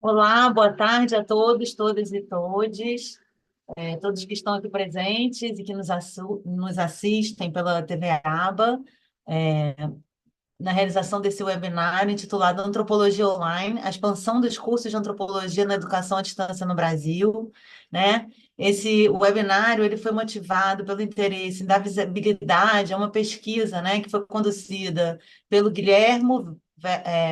Olá, boa tarde a todos, todas e todes, todos que estão aqui presentes e que nos assistem pela TV ABA, é, na realização desse webinário intitulado Antropologia Online, a expansão dos cursos de antropologia na educação à distância no Brasil, né? Esse webinário ele foi motivado pelo interesse da visibilidade, é uma pesquisa, né, que foi conduzida pelo Guilhermo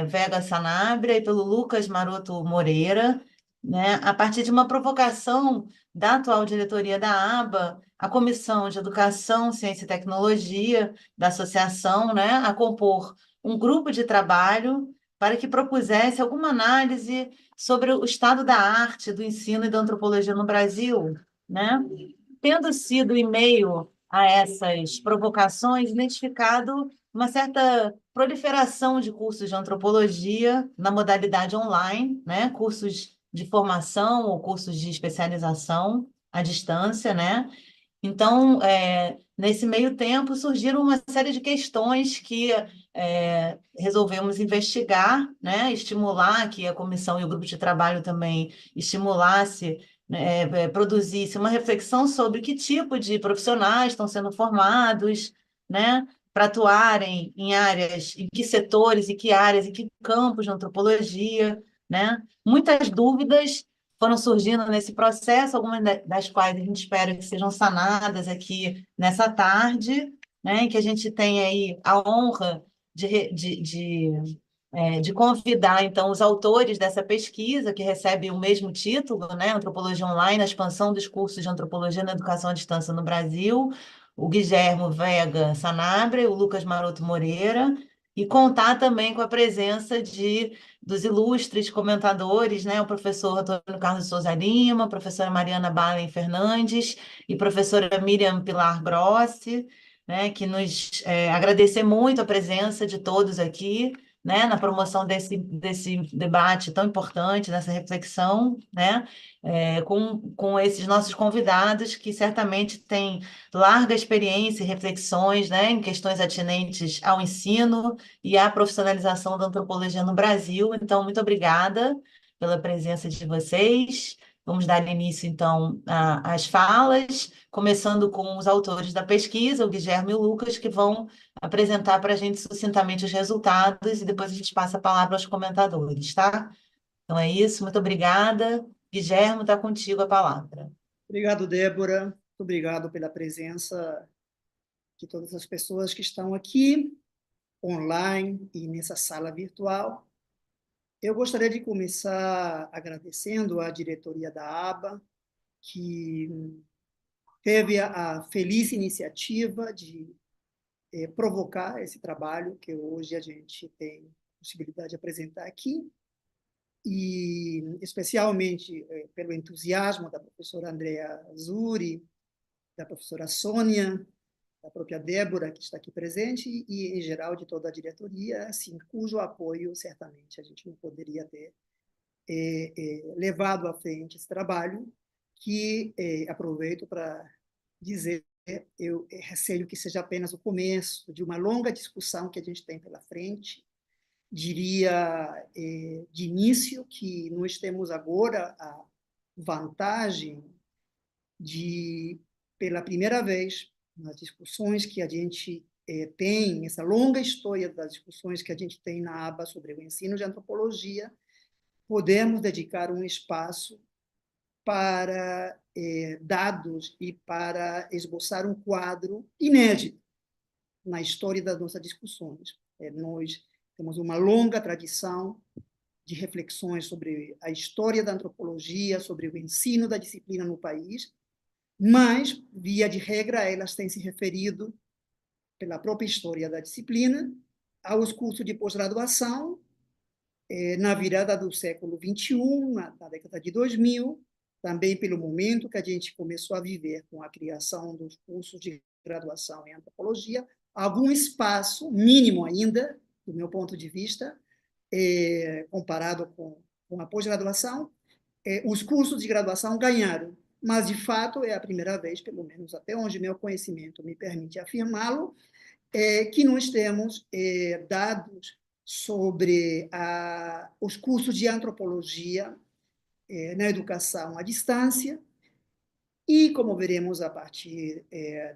Vega Sanabria e pelo Lucas Maroto Moreira, né, a partir de uma provocação da atual diretoria da ABA, a Comissão de Educação, Ciência e Tecnologia da associação, né, a compor um grupo de trabalho para que propusesse alguma análise sobre o estado da arte, do ensino e da antropologia no Brasil, né? Tendo sido em meio a essas provocações, identificado uma certa proliferação de cursos de antropologia na modalidade online, né? Cursos de formação ou cursos de especialização à distância, né? Então, nesse meio tempo, surgiram uma série de questões que resolvemos investigar, né, estimular que a comissão e o grupo de trabalho também estimulasse, né, produzisse uma reflexão sobre que tipo de profissionais estão sendo formados, né, para atuarem em áreas, em que setores, e que áreas, e que campos de antropologia, né? Muitas dúvidas foram surgindo nesse processo, algumas das quais a gente espera que sejam sanadas aqui nessa tarde, né, em que a gente tem aí a honra de convidar, então, os autores dessa pesquisa, que recebe o mesmo título, né, Antropologia Online, a expansão dos cursos de antropologia na educação à distância no Brasil, o Guilhermo Vega Sanabria, o Lucas Maroto Moreira, e contar também com a presença dos ilustres comentadores, né, o professor Antônio Carlos Souza Lima, a professora Mariana Balen Fernandes e professora Miriam Pilar Grossi, né, que nos agradecer muito a presença de todos aqui, né, na promoção desse debate tão importante, nessa reflexão, né, com esses nossos convidados que certamente têm larga experiência e reflexões, né, em questões atinentes ao ensino e à profissionalização da antropologia no Brasil. Então, muito obrigada pela presença de vocês. Vamos dar início, então, às falas, começando com os autores da pesquisa, o Guilherme e o Lucas, que vão apresentar para a gente sucintamente os resultados e depois a gente passa a palavra aos comentadores, tá? Então é isso, muito obrigada. Guilherme, está contigo a palavra. Obrigado, Débora. Muito obrigado pela presença de todas as pessoas que estão aqui, online e nessa sala virtual. Eu gostaria de começar agradecendo à diretoria da ABA, que teve a feliz iniciativa de provocar esse trabalho que hoje a gente tem possibilidade de apresentar aqui, e especialmente pelo entusiasmo da professora Andrea Zuri, da professora Sônia, da própria Débora, que está aqui presente, e, em geral, de toda a diretoria, assim, cujo apoio, certamente, a gente não poderia ter levado à frente esse trabalho, que aproveito para dizer, eu receio que seja apenas o começo de uma longa discussão que a gente tem pela frente, diria, de início, que nós temos agora a vantagem de, pela primeira vez, nas discussões que a gente tem, essa longa história das discussões que a gente tem na aba sobre o ensino de antropologia, podemos dedicar um espaço para dados e para esboçar um quadro inédito na história das nossas discussões. Nós temos uma longa tradição de reflexões sobre a história da antropologia, sobre o ensino da disciplina no país, mas, via de regra, elas têm se referido, pela própria história da disciplina, aos cursos de pós-graduação, na virada do século XXI, na década de 2000, também pelo momento que a gente começou a viver com a criação dos cursos de graduação em antropologia, algum espaço, mínimo ainda, do meu ponto de vista, comparado com a pós-graduação, os cursos de graduação ganharam, mas, de fato, é a primeira vez, pelo menos até onde meu conhecimento me permite afirmá-lo, que nós temos dados sobre os cursos de antropologia na educação à distância e, como veremos a partir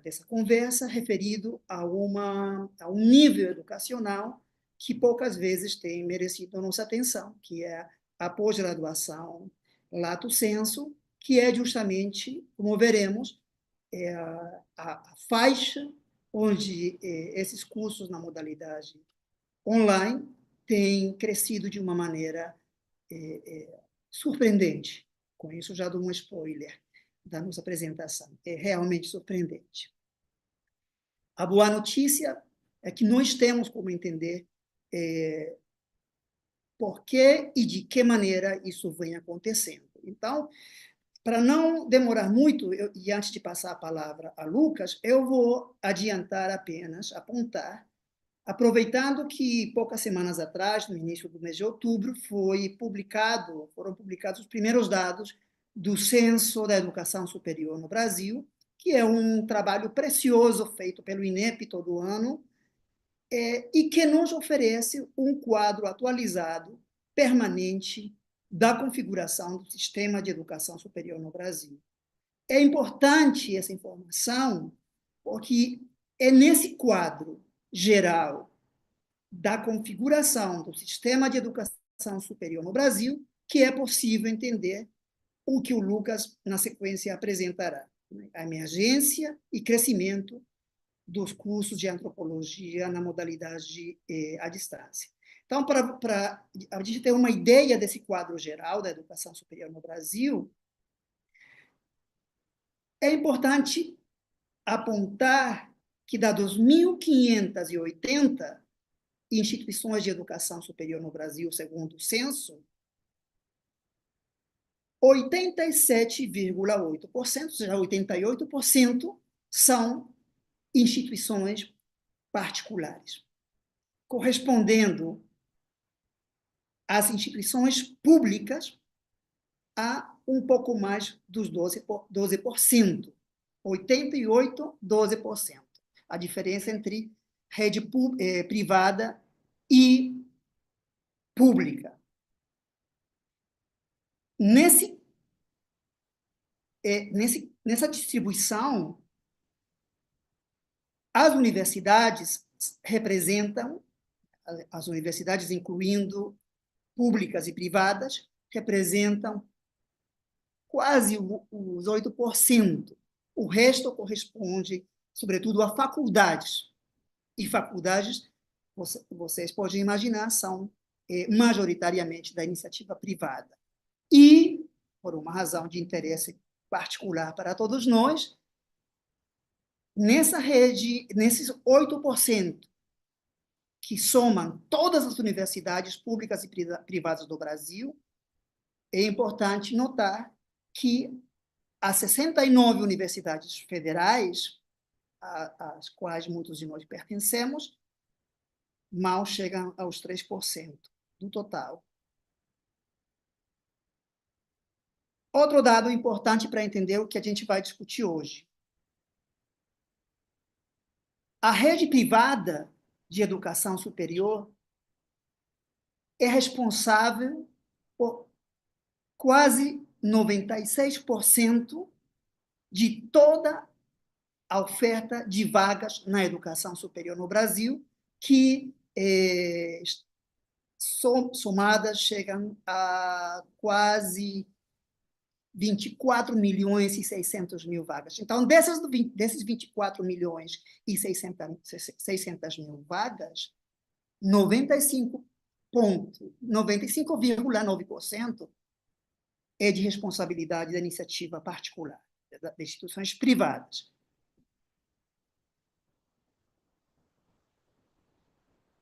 dessa conversa, referido a um nível educacional que poucas vezes tem merecido a nossa atenção, que é a pós-graduação lato sensu, que é justamente, como veremos, a faixa onde esses cursos na modalidade online têm crescido de uma maneira surpreendente. Com isso, já dou um spoiler da nossa apresentação. É realmente surpreendente. A boa notícia é que nós temos como entender por que e de que maneira isso vem acontecendo. Então, para não demorar muito, e antes de passar a palavra a Lucas, eu vou adiantar apenas, apontar, aproveitando que poucas semanas atrás, no início do mês de outubro, foram publicados os primeiros dados do Censo da Educação Superior no Brasil, que é um trabalho precioso feito pelo INEP todo ano, e que nos oferece um quadro atualizado, permanente, da configuração do sistema de educação superior no Brasil. É importante essa informação, porque é nesse quadro geral da configuração do sistema de educação superior no Brasil que é possível entender o que o Lucas, na sequência, apresentará. A emergência e crescimento dos cursos de antropologia na modalidade à distância. Então, para a gente ter uma ideia desse quadro geral da educação superior no Brasil, é importante apontar que, das 1.580 instituições de educação superior no Brasil, segundo o censo, 87,8%, ou seja, 88%, são instituições particulares, correspondendo às instituições públicas a um pouco mais dos 12%. 88%, 12%. A diferença entre rede privada e pública. Nessa distribuição, as universidades representam, as universidades incluindo públicas e privadas, representam quase os 8%. O resto corresponde, sobretudo, a faculdades. E faculdades, vocês podem imaginar, são majoritariamente da iniciativa privada. E, por uma razão de interesse particular para todos nós, nessa rede, nesses 8%, que somam todas as universidades públicas e privadas do Brasil, é importante notar que as 69 universidades federais, às quais muitos de nós pertencemos, mal chegam aos 3% do total. Outro dado importante para entender o que a gente vai discutir hoje. A rede privada de educação superior é responsável por quase 96% de toda a oferta de vagas na educação superior no Brasil, que somadas chegam a quase 24 milhões e 600 mil vagas. Então, desses 24 milhões e 600 mil vagas, 95,9% é de responsabilidade da iniciativa particular, das instituições privadas.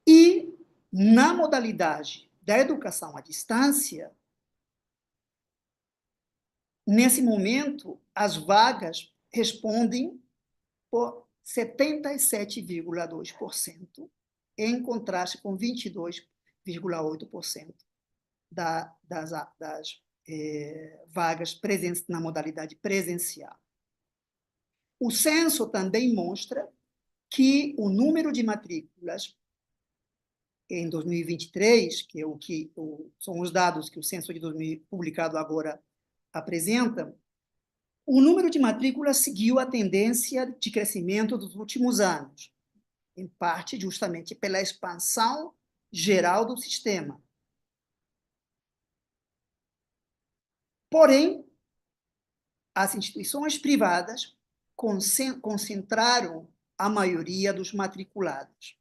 E, na modalidade da educação à distância, nesse momento, as vagas respondem por 77,2%, em contraste com 22,8% das vagas presentes na modalidade presencial. O censo também mostra que o número de matrículas em 2023, que é são os dados que o censo de 2000 publicado agora apresenta, o número de matrículas seguiu a tendência de crescimento dos últimos anos, em parte justamente pela expansão geral do sistema. Porém, as instituições privadas concentraram a maioria dos matriculados.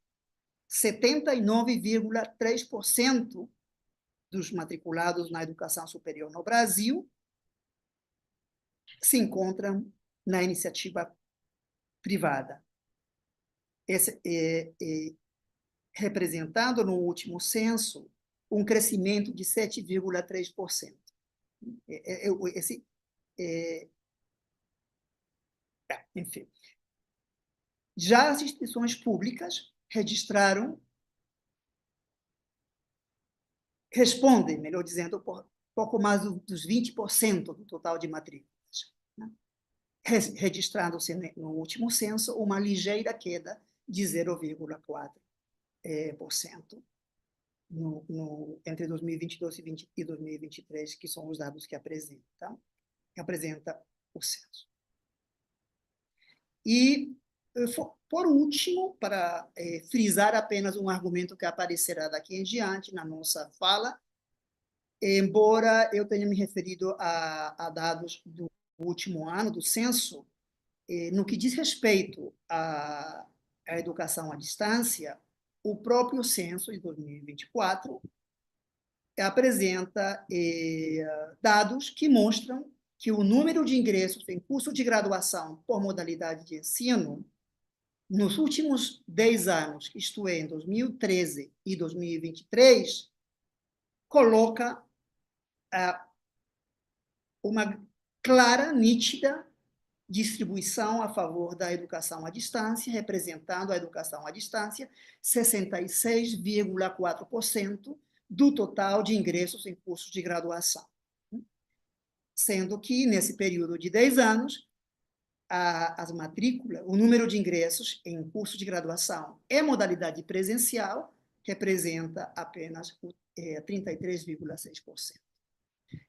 79,3% dos matriculados na educação superior no Brasil se encontram na iniciativa privada. Esse representando no último censo um crescimento de 7,3%. Enfim. Já as instituições públicas respondem, melhor dizendo, por pouco mais dos 20% do total de matrículas, né? Registrando-se no último censo uma ligeira queda de 0,4% entre 2022 e 2023, que são os dados que apresenta o censo. E, por último, para frisar apenas um argumento que aparecerá daqui em diante na nossa fala, embora eu tenha me referido a dados do último ano do censo, no que diz respeito à educação à distância, o próprio censo de 2024 apresenta dados que mostram que o número de ingressos em curso de graduação por modalidade de ensino, nos últimos 10 anos, isto é, em 2013 e 2023, coloca uma clara, nítida distribuição a favor da educação à distância, representando a educação à distância 66,4% do total de ingressos em cursos de graduação. Sendo que, nesse período de 10 anos, as matrículas, o número de ingressos em curso de graduação em modalidade presencial representa apenas 33,6%.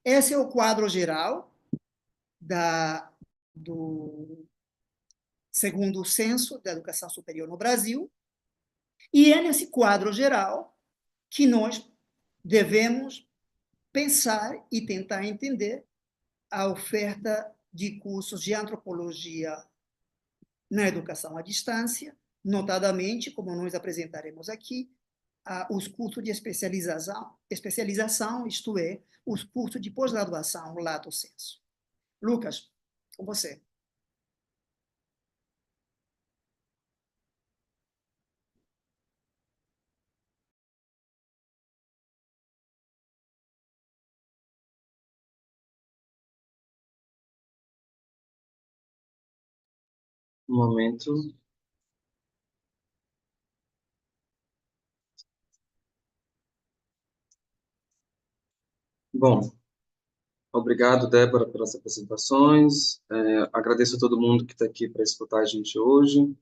Esse é o quadro geral segundo o Censo da Educação Superior no Brasil, e é nesse quadro geral que nós devemos pensar e tentar entender a oferta de cursos de antropologia na educação à distância, notadamente, como nós apresentaremos aqui, os cursos de especialização, isto é, os cursos de pós-graduação lato sensu. Lucas, com você. Um momento. Bom, obrigado, Débora, pelas apresentações. Agradeço a todo mundo que está aqui para escutar a gente hoje.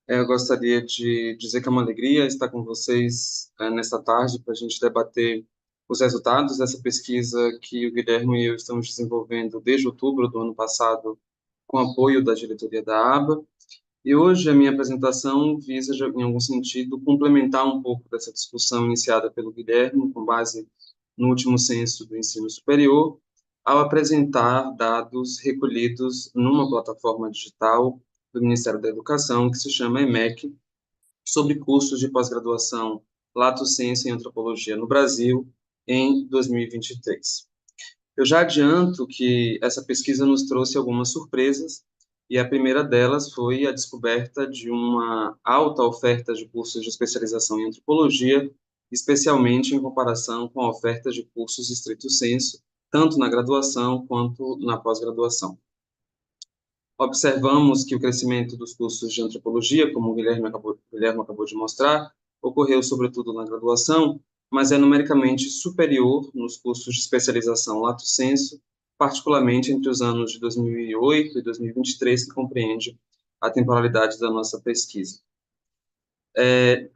Eu gostaria de dizer que é uma alegria estar com vocês nesta tarde para a gente debater os resultados dessa pesquisa que o Guilherme e eu estamos desenvolvendo desde outubro do ano passado, com apoio da diretoria da ABA. E hoje a minha apresentação visa, em algum sentido, complementar um pouco dessa discussão iniciada pelo Guilherme, com base no último censo do ensino superior, ao apresentar dados recolhidos numa plataforma digital do Ministério da Educação, que se chama EMEC, sobre cursos de pós-graduação lato sensu em antropologia no Brasil em 2023. Eu já adianto que essa pesquisa nos trouxe algumas surpresas, e a primeira delas foi a descoberta de uma alta oferta de cursos de especialização em antropologia, especialmente em comparação com a oferta de cursos estricto sensu, tanto na graduação quanto na pós-graduação. Observamos que o crescimento dos cursos de antropologia, como o Guilherme acabou de mostrar, ocorreu sobretudo na graduação, mas é numericamente superior nos cursos de especialização lato sensu, particularmente entre os anos de 2008 e 2023, que compreende a temporalidade da nossa pesquisa.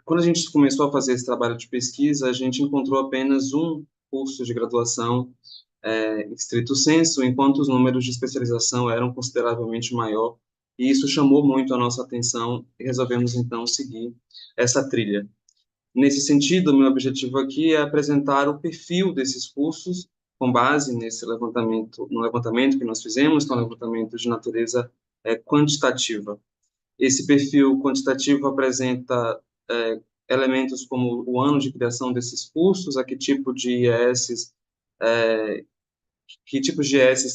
Quando a gente começou a fazer esse trabalho de pesquisa, a gente encontrou apenas um curso de graduação em estrito sensu, enquanto os números de especialização eram consideravelmente maior, e isso chamou muito a nossa atenção e resolvemos então seguir essa trilha. Nesse sentido, o meu objetivo aqui é apresentar o perfil desses cursos com base nesse levantamento, no levantamento que nós fizemos, que é um levantamento de natureza quantitativa. Esse perfil quantitativo apresenta elementos como o ano de criação desses cursos, a que tipos de IESs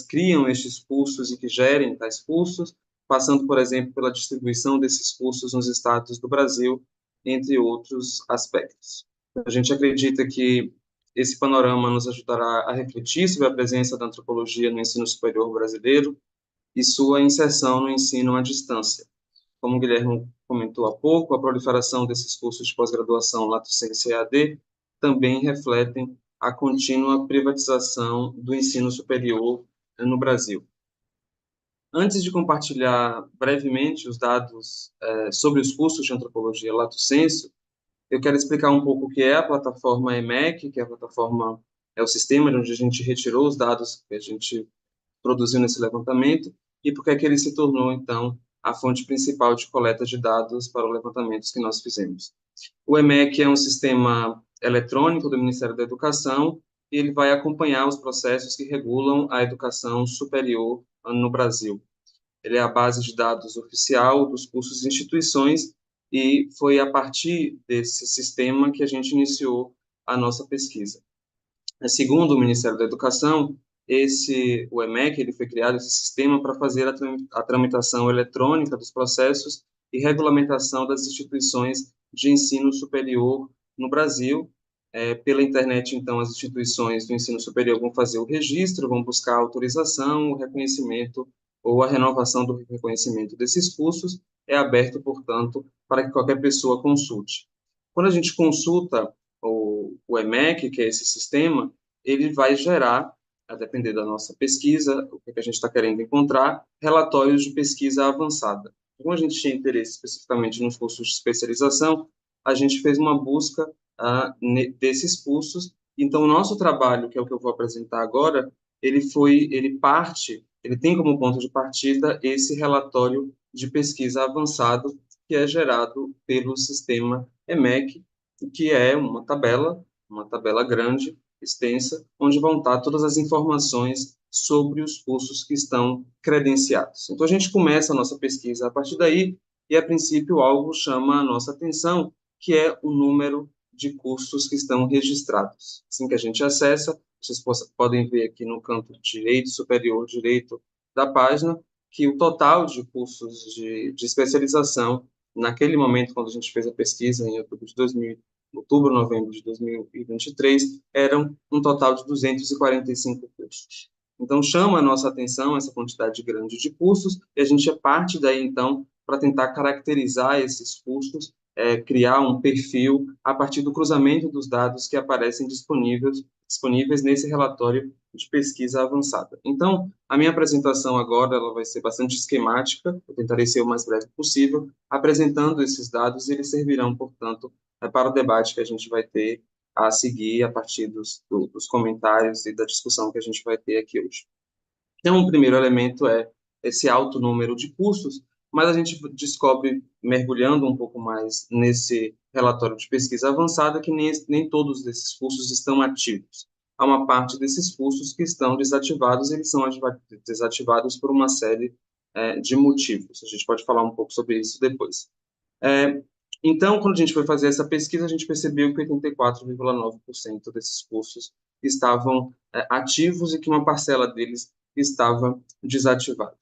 criam estes cursos e que gerem tais cursos, passando, por exemplo, pela distribuição desses cursos nos estados do Brasil, entre outros aspectos. A gente acredita que esse panorama nos ajudará a refletir sobre a presença da antropologia no ensino superior brasileiro e sua inserção no ensino à distância. Como o Guilherme comentou há pouco, a proliferação desses cursos de pós-graduação Lato Sensu e EAD também refletem a contínua privatização do ensino superior no Brasil. Antes de compartilhar brevemente os dados sobre os cursos de antropologia Lato Sensu, eu quero explicar um pouco o que é a plataforma EMEC, que é a plataforma, é o sistema de onde a gente retirou os dados que a gente produziu nesse levantamento e por que é que ele se tornou, então, a fonte principal de coleta de dados para os levantamentos que nós fizemos. O EMEC é um sistema eletrônico do Ministério da Educação e ele vai acompanhar os processos que regulam a educação superior no Brasil. Ele é a base de dados oficial dos cursos e instituições e foi a partir desse sistema que a gente iniciou a nossa pesquisa. Segundo o Ministério da Educação, o EMEC, ele foi criado, esse sistema, para fazer a tramitação eletrônica dos processos e regulamentação das instituições de ensino superior no Brasil. Pela internet, então, as instituições do ensino superior vão fazer o registro, vão buscar a autorização, o reconhecimento ou a renovação do reconhecimento desses cursos. É aberto, portanto, para que qualquer pessoa consulte. Quando a gente consulta o EMEC, que é esse sistema, ele vai gerar, a depender da nossa pesquisa, o que a gente está querendo encontrar, relatórios de pesquisa avançada. Como a gente tinha interesse especificamente nos cursos de especialização, a gente fez uma busca desses cursos. Então, o nosso trabalho, que é o que eu vou apresentar agora, ele tem como ponto de partida esse relatório de pesquisa avançado que é gerado pelo sistema EMEC, que é uma tabela grande, extensa, onde vão estar todas as informações sobre os cursos que estão credenciados. Então, a gente começa a nossa pesquisa a partir daí, e, a princípio, algo chama a nossa atenção, que é o número de cursos que estão registrados. Assim que a gente acessa, vocês podem ver aqui no canto direito, superior direito da página, que o total de cursos de especialização, naquele momento, quando a gente fez a pesquisa, em outubro, novembro de 2023, eram um total de 245 cursos. Então, chama a nossa atenção essa quantidade grande de cursos, e a gente parte daí, então, para tentar caracterizar esses cursos, criar um perfil a partir do cruzamento dos dados que aparecem disponíveis nesse relatório de pesquisa avançada. Então, a minha apresentação agora ela vai ser bastante esquemática, eu tentarei ser o mais breve possível, apresentando esses dados, e eles servirão, portanto, para o debate que a gente vai ter a seguir a partir dos comentários e da discussão que a gente vai ter aqui hoje. Então, o primeiro elemento é esse alto número de cursos, mas a gente descobre, mergulhando um pouco mais nesse relatório de pesquisa avançada, que nem todos esses cursos estão ativos. Há uma parte desses cursos que estão desativados, eles são desativados por uma série de motivos. A gente pode falar um pouco sobre isso depois. Então, quando a gente foi fazer essa pesquisa, a gente percebeu que 84,9% desses cursos estavam ativos e que uma parcela deles estava desativada.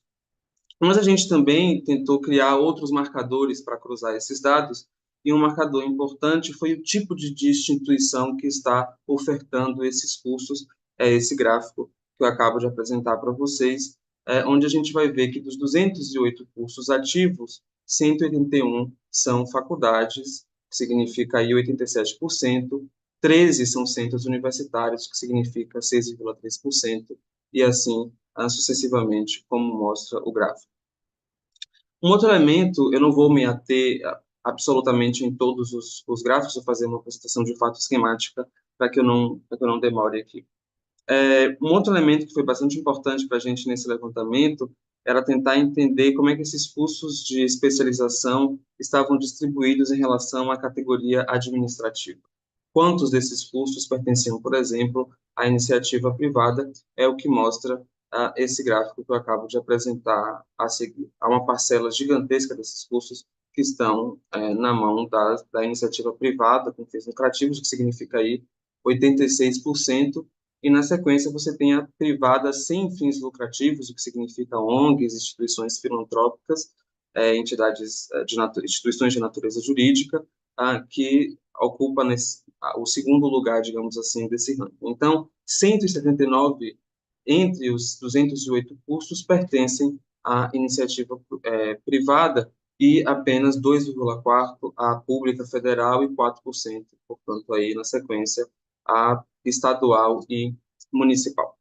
Mas a gente também tentou criar outros marcadores para cruzar esses dados, e um marcador importante foi o tipo de instituição que está ofertando esses cursos, esse gráfico que eu acabo de apresentar para vocês, onde a gente vai ver que dos 208 cursos ativos, 181 são faculdades, que significa aí 87%, 13 são centros universitários, que significa 6,3%, e assim sucessivamente, como mostra o gráfico. Um outro elemento, eu não vou me ater absolutamente em todos os gráficos, vou fazer uma apresentação de fato esquemática para que eu não demore aqui. Um outro elemento que foi bastante importante para a gente nesse levantamento era tentar entender como é que esses cursos de especialização estavam distribuídos em relação à categoria administrativa. Quantos desses cursos pertenciam, por exemplo, à iniciativa privada, é o que mostra esse gráfico que eu acabo de apresentar a seguir. Há uma parcela gigantesca desses cursos que estão na mão da iniciativa privada, com fins lucrativos, o que significa aí 86%, e na sequência você tem a privada sem fins lucrativos, o que significa ONGs, instituições filantrópicas, entidades instituições de natureza jurídica, que ocupa o segundo lugar, digamos assim, desse ranking. Então, 179 entre os 208 cursos pertencem à iniciativa privada e apenas 2,4% à pública federal e 4%, portanto, aí na sequência, a estadual e municipal.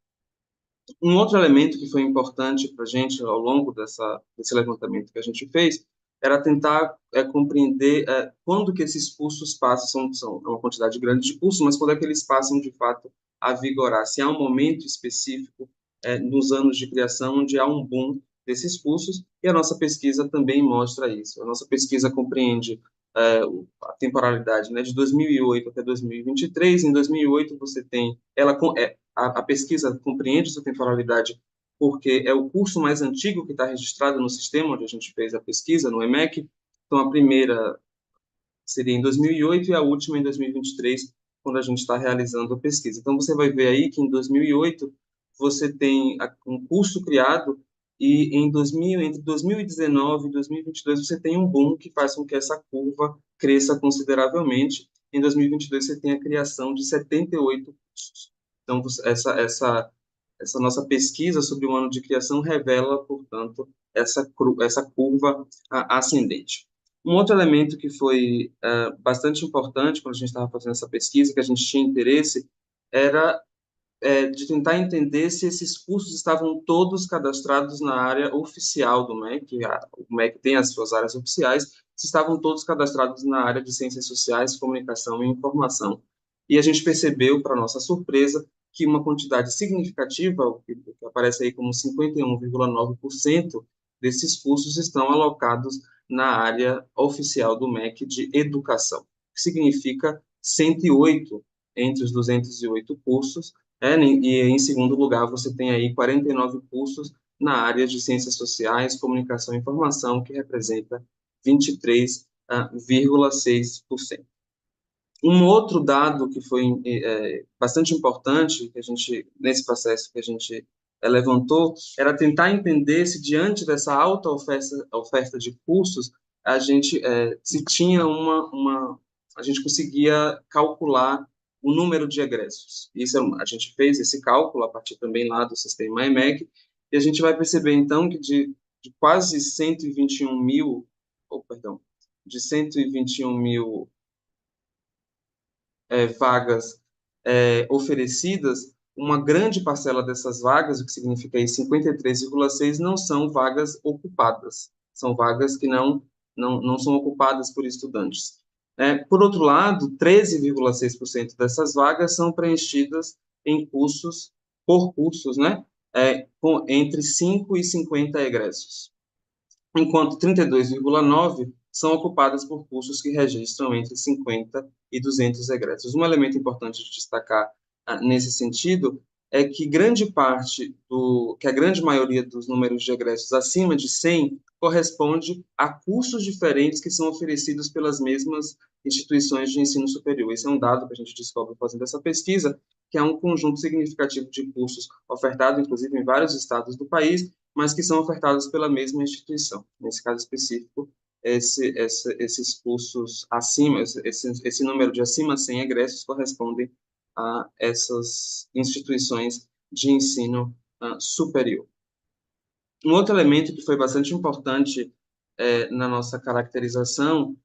Um outro elemento que foi importante para a gente ao longo desse levantamento que a gente fez era tentar compreender quando que esses cursos passam, são uma quantidade grande de cursos, mas quando é que eles passam de fato a vigorar, se há um momento específico nos anos de criação onde há um boom desses cursos, e a nossa pesquisa também mostra isso. A nossa pesquisa compreende a temporalidade, né, de 2008 até 2023. Em 2008 você tem a pesquisa compreende essa temporalidade porque é o curso mais antigo que está registrado no sistema onde a gente fez a pesquisa, no EMEC. Então, a primeira seria em 2008 e a última em 2023, quando a gente está realizando a pesquisa. Então, você vai ver aí que em 2008 você tem um curso criado e entre 2019 e 2022 você tem um boom que faz com que essa curva cresça consideravelmente. Em 2022 você tem a criação de 78 cursos. Então, essa nossa pesquisa sobre o ano de criação revela, portanto, essa curva ascendente. Um outro elemento que foi bastante importante quando a gente estava fazendo essa pesquisa, que a gente tinha interesse, era de tentar entender se esses cursos estavam todos cadastrados na área oficial do MEC. O MEC tem as suas áreas oficiais, se estavam todos cadastrados na área de Ciências Sociais, Comunicação e Informação. E a gente percebeu, para nossa surpresa, que uma quantidade significativa, o que aparece aí como 51,9% desses cursos estão alocados na área oficial do MEC de Educação, que significa 108 entre os 208 cursos, e em segundo lugar você tem aí 49 cursos na área de Ciências Sociais, Comunicação e Informação, que representa 23,6%. Um outro dado que foi bastante importante que a gente nesse processo que a gente levantou era tentar entender se diante dessa alta oferta de cursos a gente se tinha a gente conseguia calcular o número de egressos. Isso a gente fez esse cálculo a partir também lá do sistema EMEC e a gente vai perceber então que de quase 121 mil, de 121 mil vagas oferecidas, uma grande parcela dessas vagas, o que significa aí 53,6%, não são vagas ocupadas, são vagas que não são ocupadas por estudantes. Por outro lado, 13,6% dessas vagas são preenchidas por cursos, né, entre 5 e 50 egressos, enquanto 32,9% são ocupadas por cursos que registram entre 50 e 200 egressos. Um elemento importante de destacar nesse sentido é que que a grande maioria dos números de egressos acima de 100 corresponde a cursos diferentes que são oferecidos pelas mesmas instituições de ensino superior. Esse é um dado que a gente descobre fazendo essa pesquisa, que é um conjunto significativo de cursos ofertados, inclusive, em vários estados do país, mas que são ofertados pela mesma instituição. Nesse caso específico, esses cursos acima, esse número de acima de 100 egressos correspondem a essas instituições de ensino superior. Um outro elemento que foi bastante importante na nossa caracterização,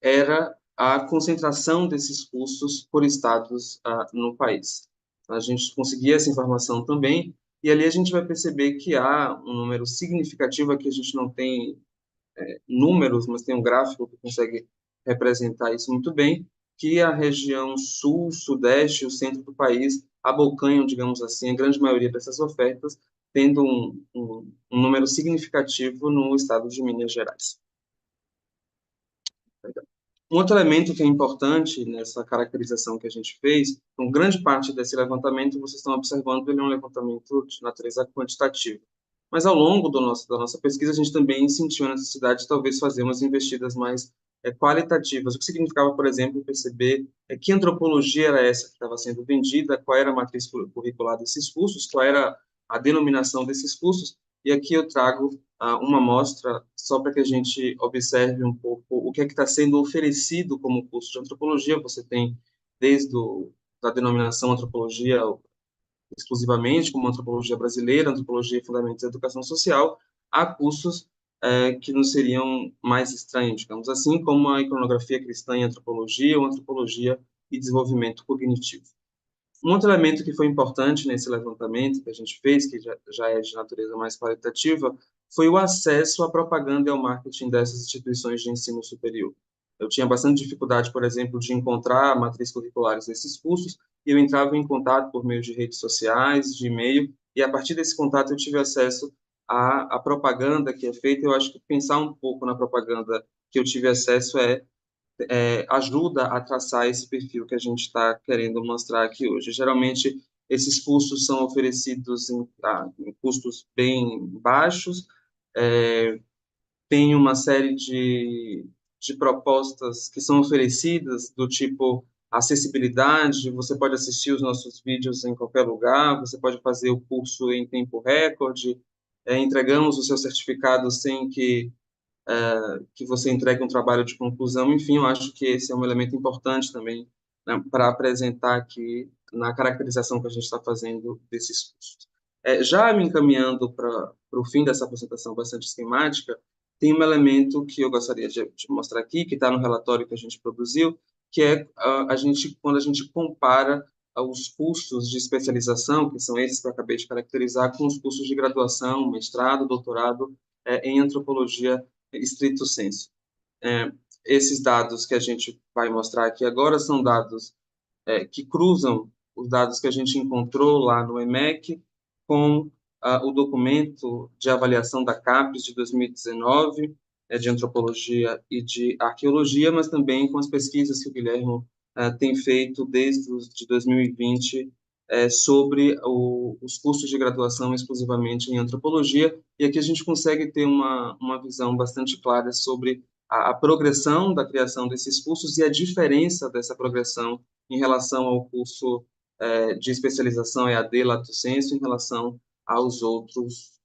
era a concentração desses cursos por estados no país. A gente conseguia essa informação também, e ali a gente vai perceber que há um número significativo, aqui a gente não tem números, mas tem um gráfico que consegue representar isso muito bem, que a região sul, sudeste e o centro do país abocanham, digamos assim, a grande maioria dessas ofertas, tendo um número significativo no estado de Minas Gerais. Um outro elemento que é importante nessa caracterização que a gente fez, então, grande parte desse levantamento, vocês estão observando, ele é um levantamento de natureza quantitativa. Mas ao longo da nossa pesquisa, a gente também sentiu a necessidade de talvez fazer umas investidas mais qualitativas. O que significava, por exemplo, perceber que antropologia era essa que estava sendo vendida, qual era a matriz curricular desses cursos, qual era a denominação desses cursos. E aqui eu trago uma amostra só para que a gente observe um pouco o que é que está sendo oferecido como curso de antropologia. Você tem desde da denominação antropologia exclusivamente, como antropologia brasileira, antropologia e fundamentos da educação social, há cursos que nos seriam mais estranhos, digamos assim, como a iconografia cristã em antropologia ou antropologia e desenvolvimento cognitivo. Um outro elemento que foi importante nesse levantamento que a gente fez, que já é de natureza mais qualitativa, foi o acesso à propaganda e ao marketing dessas instituições de ensino superior. Eu tinha bastante dificuldade, por exemplo, de encontrar matrizes curriculares desses cursos, e eu entrava em contato por meio de redes sociais, de e-mail, e a partir desse contato eu tive acesso à propaganda que é feita. Eu acho que pensar um pouco na propaganda que eu tive acesso ajuda a traçar esse perfil que a gente está querendo mostrar aqui hoje. Geralmente, esses cursos são oferecidos em custos bem baixos, tem uma série de propostas que são oferecidas, do tipo acessibilidade, você pode assistir os nossos vídeos em qualquer lugar, você pode fazer o curso em tempo recorde, entregamos o seu certificado sem que você entregue um trabalho de conclusão. Enfim, eu acho que esse é um elemento importante também, né, para apresentar aqui na caracterização que a gente está fazendo desses cursos. Já me encaminhando para o fim dessa apresentação bastante esquemática, tem um elemento que eu gostaria de mostrar aqui, que está no relatório que a gente produziu, que é quando a gente compara os cursos de especialização, que são esses que eu acabei de caracterizar, com os cursos de graduação, mestrado, doutorado em antropologia estrito sensu. Esses dados que a gente vai mostrar aqui agora são dados que cruzam os dados que a gente encontrou lá no EMEC com o documento de avaliação da CAPES de 2019, de antropologia e de arqueologia, mas também com as pesquisas que o Guilherme tem feito desde de 2020 sobre os cursos de graduação exclusivamente em antropologia, e aqui a gente consegue ter uma visão bastante clara sobre a progressão da criação desses cursos e a diferença dessa progressão em relação ao curso de especialização EAD Lato Sensu em relação aos outros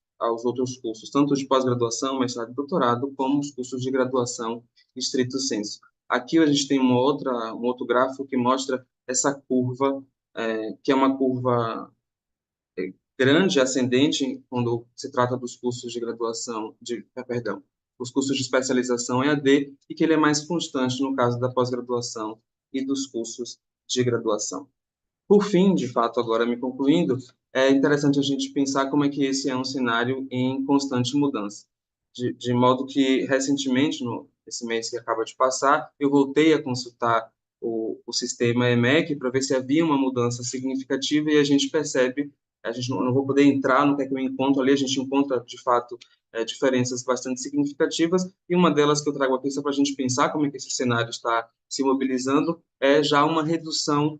cursos, tanto de pós-graduação, mestrado e doutorado, como os cursos de graduação estrito sensu. Aqui a gente tem um outro gráfico que mostra essa curva, que é uma curva grande, ascendente, quando se trata dos cursos de graduação, perdão, os cursos de especialização EAD, e que ele é mais constante no caso da pós-graduação e dos cursos de graduação. Por fim, de fato, agora me concluindo, é interessante a gente pensar como é que esse é um cenário em constante mudança. De modo que, recentemente, esse mês que acaba de passar, eu voltei a consultar o sistema EMEC para ver se havia uma mudança significativa, e a gente percebe, a gente não vou poder entrar no que é que eu encontro ali, a gente encontra, de fato, diferenças bastante significativas, e uma delas que eu trago aqui só para a gente pensar como é que esse cenário está se mobilizando, é já uma redução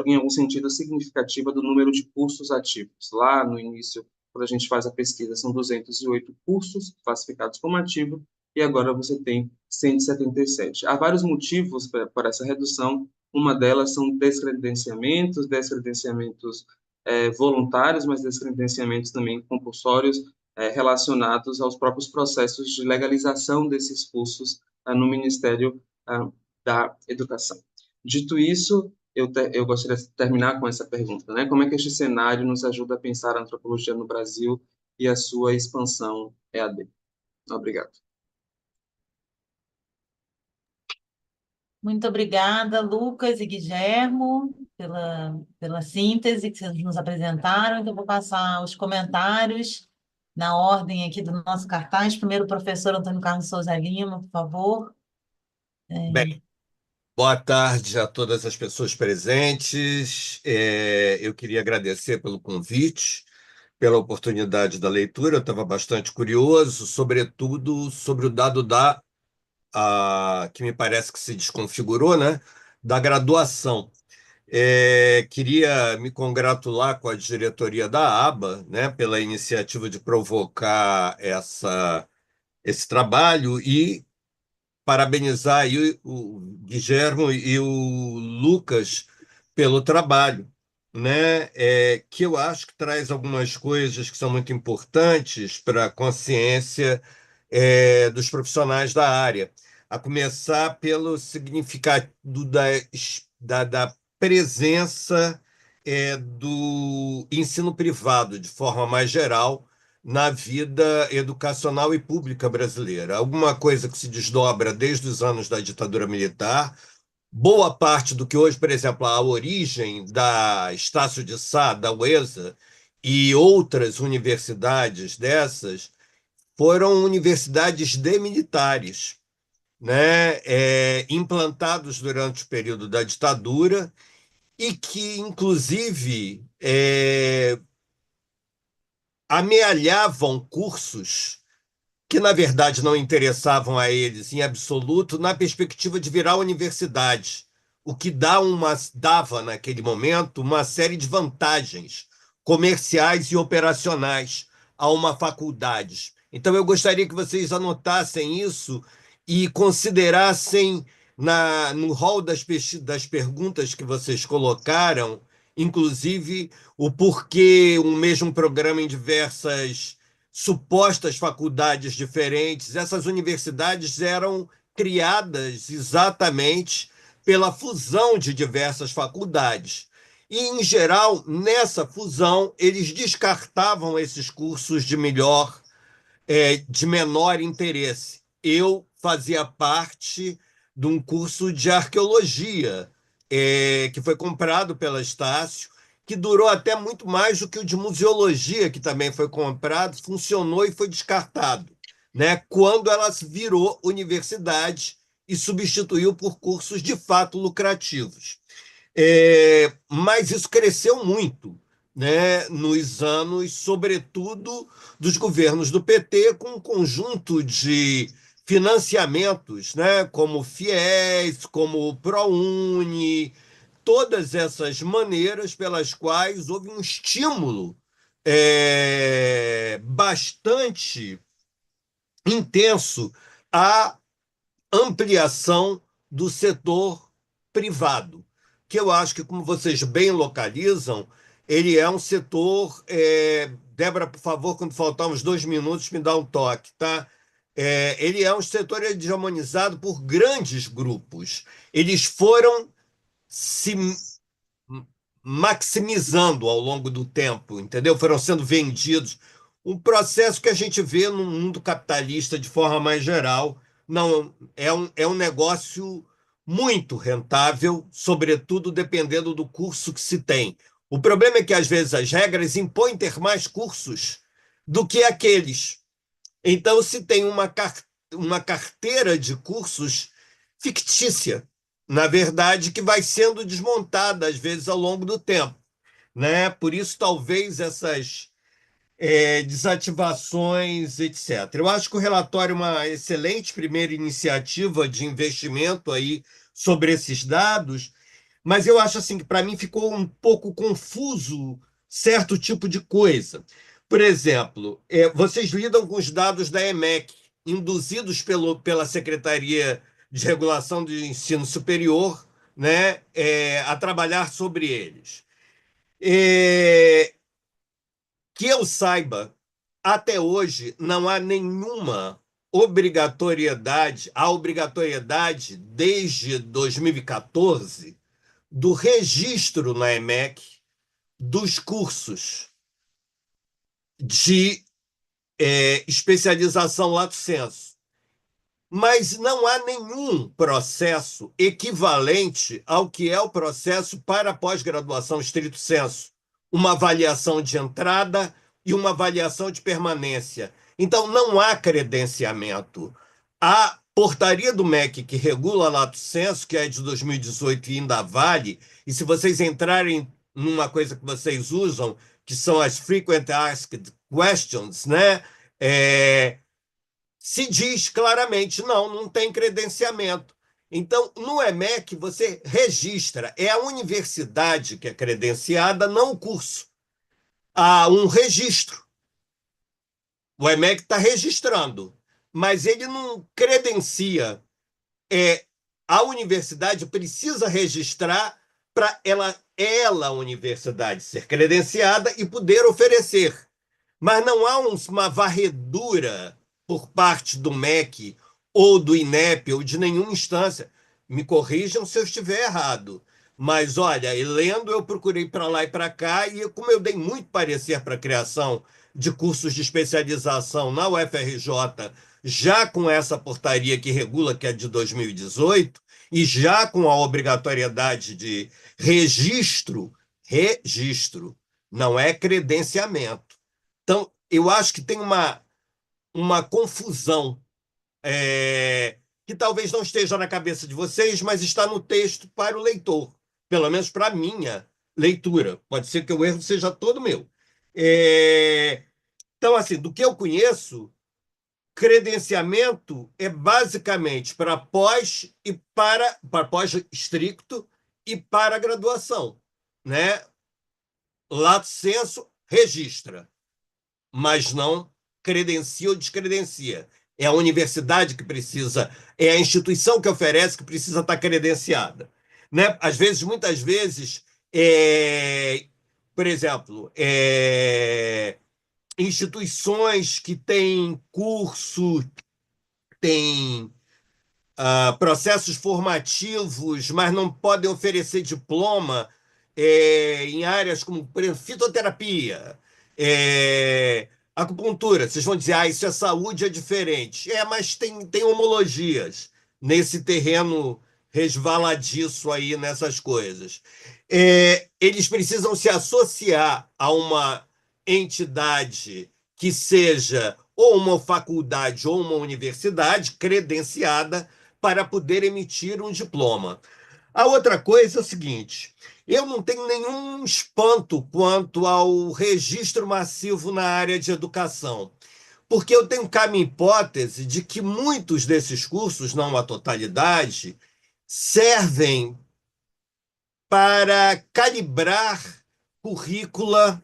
em algum sentido, significativa do número de cursos ativos. Lá no início, quando a gente faz a pesquisa, são 208 cursos classificados como ativo, e agora você tem 177. Há vários motivos para essa redução. Uma delas são descredenciamentos voluntários, mas descredenciamentos também compulsórios, relacionados aos próprios processos de legalização desses cursos no Ministério da Educação. Dito isso, eu gostaria de terminar com essa pergunta, né? Como é que este cenário nos ajuda a pensar a antropologia no Brasil e a sua expansão EAD? Obrigado. Muito obrigada, Lucas e Guilhermo, pela síntese que vocês nos apresentaram. Então, vou passar os comentários na ordem aqui do nosso cartaz. Primeiro, o professor Antônio Carlos Souza Lima, por favor. Bem, boa tarde a todas as pessoas presentes. Eu queria agradecer pelo convite, pela oportunidade da leitura. Eu estava bastante curioso, sobretudo sobre o dado que me parece que se desconfigurou, né, da graduação. Queria me congratular com a diretoria da ABA, né, pela iniciativa de provocar esse trabalho e parabenizar aí o Guilherme e o Lucas pelo trabalho, né? Que eu acho que traz algumas coisas que são muito importantes para a consciência dos profissionais da área, a começar pelo significado da presença do ensino privado, de forma mais geral, na vida educacional e pública brasileira. Alguma coisa que se desdobra desde os anos da ditadura militar. Boa parte do que hoje, por exemplo, a origem da Estácio de Sá, da UESA, e outras universidades dessas foram universidades de militares, né? Implantados durante o período da ditadura e que, inclusive, amealhavam cursos que, na verdade, não interessavam a eles em absoluto, na perspectiva de virar universidade, o que dava, naquele momento, uma série de vantagens comerciais e operacionais a uma faculdade. Então, eu gostaria que vocês anotassem isso e considerassem, no rol das perguntas que vocês colocaram, inclusive, o porquê um mesmo programa em diversas supostas faculdades diferentes. Essas universidades eram criadas exatamente pela fusão de diversas faculdades. E, em geral, nessa fusão, eles descartavam esses cursos de menor interesse. Eu fazia parte de um curso de arqueologia, que foi comprado pela Estácio, que durou até muito mais do que o de museologia, que também foi comprado, funcionou e foi descartado, né? Quando ela virou universidade e substituiu por cursos de fato lucrativos. Mas isso cresceu muito, né, nos anos, sobretudo, dos governos do PT, com um conjunto de financiamentos, né, como o FIES, como o ProUni, todas essas maneiras pelas quais houve um estímulo bastante intenso à ampliação do setor privado, que eu acho que, como vocês bem localizam, ele é um setor. Débora, por favor, quando faltar uns 2 minutos, me dá um toque, tá? Ele é um setor hegemonizado por grandes grupos. Eles foram se maximizando ao longo do tempo, entendeu? Foram sendo vendidos. Um processo que a gente vê no mundo capitalista de forma mais geral. Não, é um negócio muito rentável, sobretudo dependendo do curso que se tem. O problema é que, às vezes, as regras impõem ter mais cursos do que aqueles. Então, se tem uma carteira de cursos fictícia, na verdade, que vai sendo desmontada, às vezes, ao longo do tempo, né? Por isso, talvez, essas desativações, etc. Eu acho que o relatório é uma excelente primeira iniciativa de investimento aí sobre esses dados, mas eu acho assim que para mim ficou um pouco confuso certo tipo de coisa. Por exemplo, vocês lidam com os dados da EMEC, induzidos pela Secretaria de Regulação do Ensino Superior, né, a trabalhar sobre eles. Que eu saiba, até hoje não há nenhuma obrigatoriedade, a obrigatoriedade desde 2014 do registro na EMEC dos cursos de especialização lato sensu. Mas não há nenhum processo equivalente ao que é o processo para pós-graduação estrito sensu. Uma avaliação de entrada e uma avaliação de permanência. Então, não há credenciamento. A portaria do MEC, que regula lato sensu, que é de 2018 e ainda vale, e se vocês entrarem numa coisa que vocês usam, que são as frequent asked questions, né? Se diz claramente, não tem credenciamento. Então, no EMEC, você registra, é a universidade que é credenciada, não o curso. Há um registro. O EMEC está registrando, mas ele não credencia. A universidade precisa registrar para ela, a universidade, ser credenciada e poder oferecer. Mas não há uma varredura por parte do MEC ou do INEP ou de nenhuma instância. Me corrijam se eu estiver errado. Mas, olha, lendo, eu procurei para lá e para cá, e como eu dei muito parecer para a criação de cursos de especialização na UFRJ, já com essa portaria que regula, que é de 2018, e já com a obrigatoriedade de registro, não é credenciamento. Então, eu acho que tem uma confusão que talvez não esteja na cabeça de vocês, mas está no texto para o leitor, pelo menos para a minha leitura. Pode ser que o erro seja todo meu. Então, assim, do que eu conheço, credenciamento é basicamente para pós e para pós estricto e para graduação, né? Lato sensu registra, mas não credencia ou descredencia. É a universidade que precisa, é a instituição que oferece que precisa estar credenciada. Né? Às vezes, muitas vezes, por exemplo, instituições que têm curso, têm processos formativos, mas não podem oferecer diploma em áreas como, por exemplo, fitoterapia, acupuntura. Vocês vão dizer, isso é saúde, é diferente. Mas tem homologias nesse terreno resvaladiço aí nessas coisas. Eles precisam se associar a uma entidade que seja ou uma faculdade ou uma universidade credenciada para poder emitir um diploma. A outra coisa é o seguinte: eu não tenho nenhum espanto quanto ao registro massivo na área de educação, porque eu tenho cá minha hipótese de que muitos desses cursos, não a totalidade, servem para calibrar currícula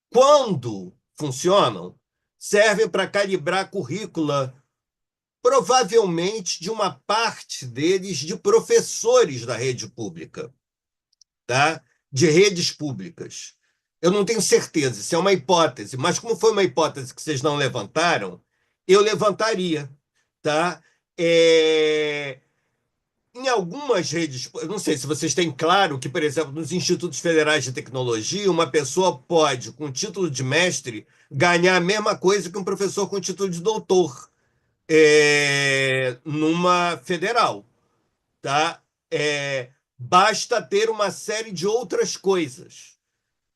quando funcionam, servem para calibrar currícula provavelmente de uma parte deles de professores da rede pública, tá? De redes públicas. Eu não tenho certeza, isso é uma hipótese, mas como foi uma hipótese que vocês não levantaram, eu levantaria. Tá? Em algumas redes, eu não sei se vocês têm claro que, por exemplo, nos institutos federais de tecnologia, uma pessoa pode, com título de mestre, ganhar a mesma coisa que um professor com título de doutor numa federal, tá? Basta ter uma série de outras coisas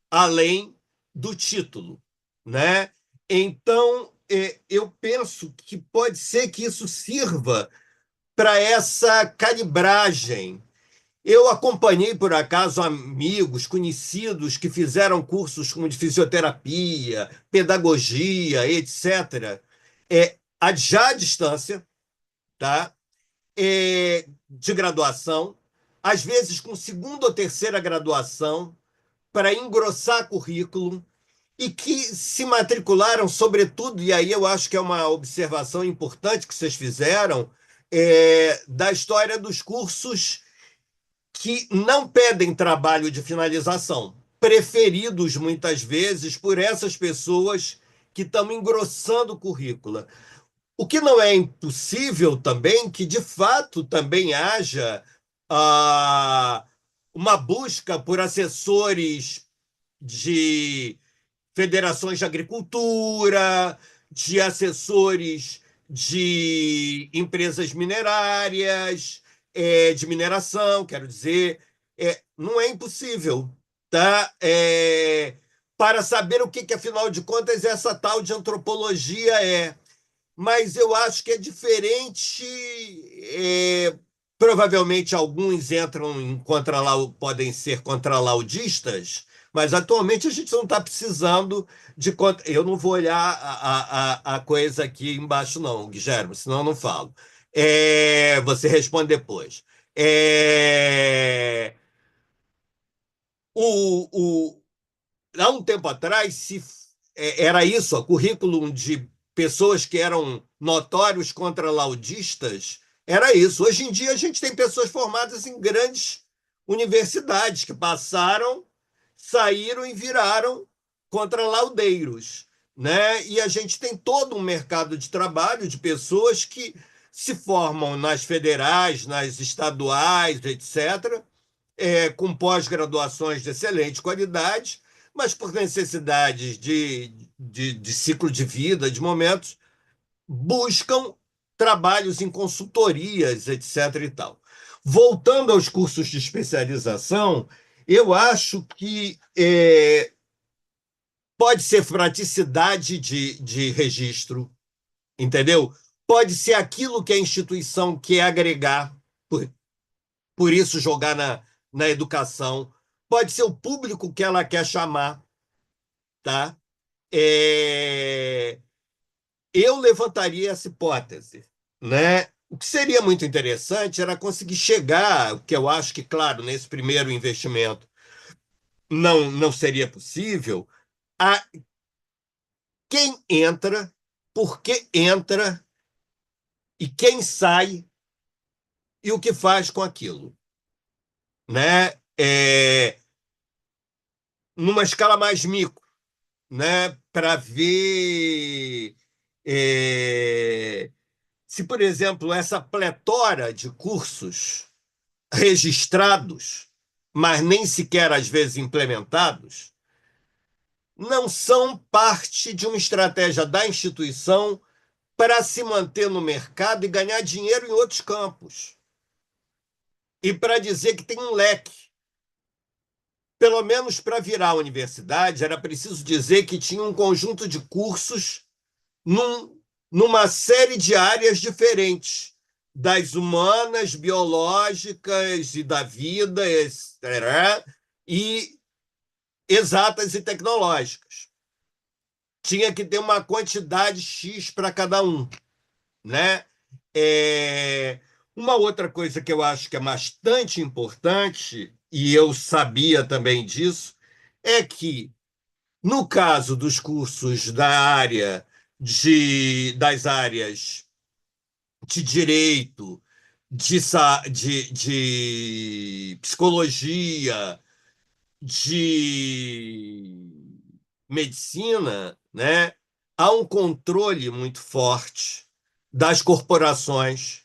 além do título, né? Então, eu penso que pode ser que isso sirva para essa calibragem. Eu acompanhei, por acaso, amigos, conhecidos que fizeram cursos como de fisioterapia, pedagogia, etc., já à distância, tá? De graduação, às vezes com segunda ou terceira graduação, para engrossar currículo, e que se matricularam, sobretudo, e aí eu acho que é uma observação importante que vocês fizeram, da história dos cursos que não pedem trabalho de finalização, preferidos muitas vezes por essas pessoas que estão engrossando o currículo. O que não é impossível também que, de fato, também haja uma busca por assessores de federações de agricultura, de assessores de empresas minerárias, de mineração, quero dizer. Não é impossível. Tá? para saber o que, afinal de contas, essa tal de antropologia é. Mas eu acho que é diferente. Provavelmente alguns entram em podem ser contralaudistas, mas atualmente a gente não está precisando de. Eu não vou olhar a coisa aqui embaixo, não, Guilherme, senão eu não falo. Você responde depois. É, o, o, há um tempo atrás era isso, o currículo de pessoas que eram notórios contralaudistas, era isso. Hoje em dia a gente tem pessoas formadas em grandes universidades que passaram, saíram e viraram contralaudeiros, né? E a gente tem todo um mercado de trabalho de pessoas que se formam nas federais, nas estaduais, etc., com pós-graduações de excelente qualidade, mas por necessidades de ciclo de vida, de momentos, buscam trabalhos em consultorias, etc. e tal. Voltando aos cursos de especialização, eu acho que pode ser praticidade de registro, entendeu? Pode ser aquilo que a instituição quer agregar, por isso jogar na educação. Pode ser o público que ela quer chamar, tá? É, Eu levantaria essa hipótese, né? O que seria muito interessante era conseguir chegar, o que eu acho que, claro, nesse primeiro investimento não seria possível, a quem entra, por que entra e quem sai e o que faz com aquilo, né? Numa escala mais micro, né? Para ver se, por exemplo, essa pletora de cursos registrados, mas nem sequer às vezes implementados, não são parte de uma estratégia da instituição para se manter no mercado e ganhar dinheiro em outros campos. E para dizer que tem um leque. Pelo menos para virar a universidade, era preciso dizer que tinha um conjunto de cursos numa série de áreas diferentes, das humanas, biológicas e da vida, etc., e exatas e tecnológicas. Tinha que ter uma quantidade X para cada um, né? Uma outra coisa que eu acho que é bastante importante, e eu sabia também disso, é que, no caso dos cursos das áreas de direito, de psicologia, de medicina, né, há um controle muito forte das corporações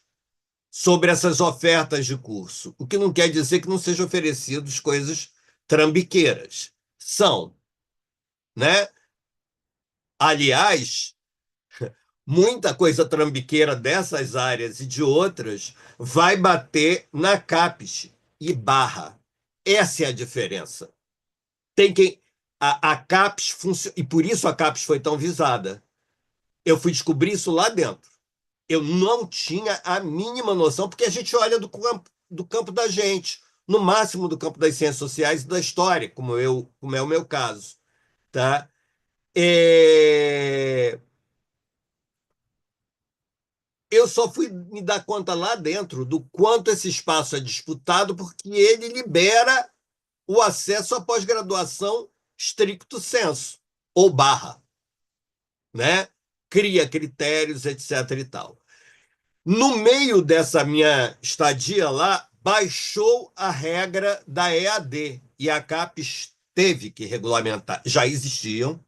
sobre essas ofertas de curso, o que não quer dizer que não sejam oferecidas coisas trambiqueiras. São, né? Aliás, muita coisa trambiqueira dessas áreas e de outras vai bater na CAPES e barra. Essa é a diferença. Tem que a CAPES funciona, e por isso a CAPES foi tão visada. Eu fui descobrir isso lá dentro. Eu não tinha a mínima noção, porque a gente olha do campo da gente, no máximo do campo das ciências sociais e da história, como é o meu caso, tá? Eu só fui me dar conta lá dentro do quanto esse espaço é disputado, porque ele libera o acesso à pós-graduação stricto sensu, ou barra, né? Cria critérios, etc. e tal. No meio dessa minha estadia lá, baixou a regra da EAD, e a CAPES teve que regulamentar. Já existiam,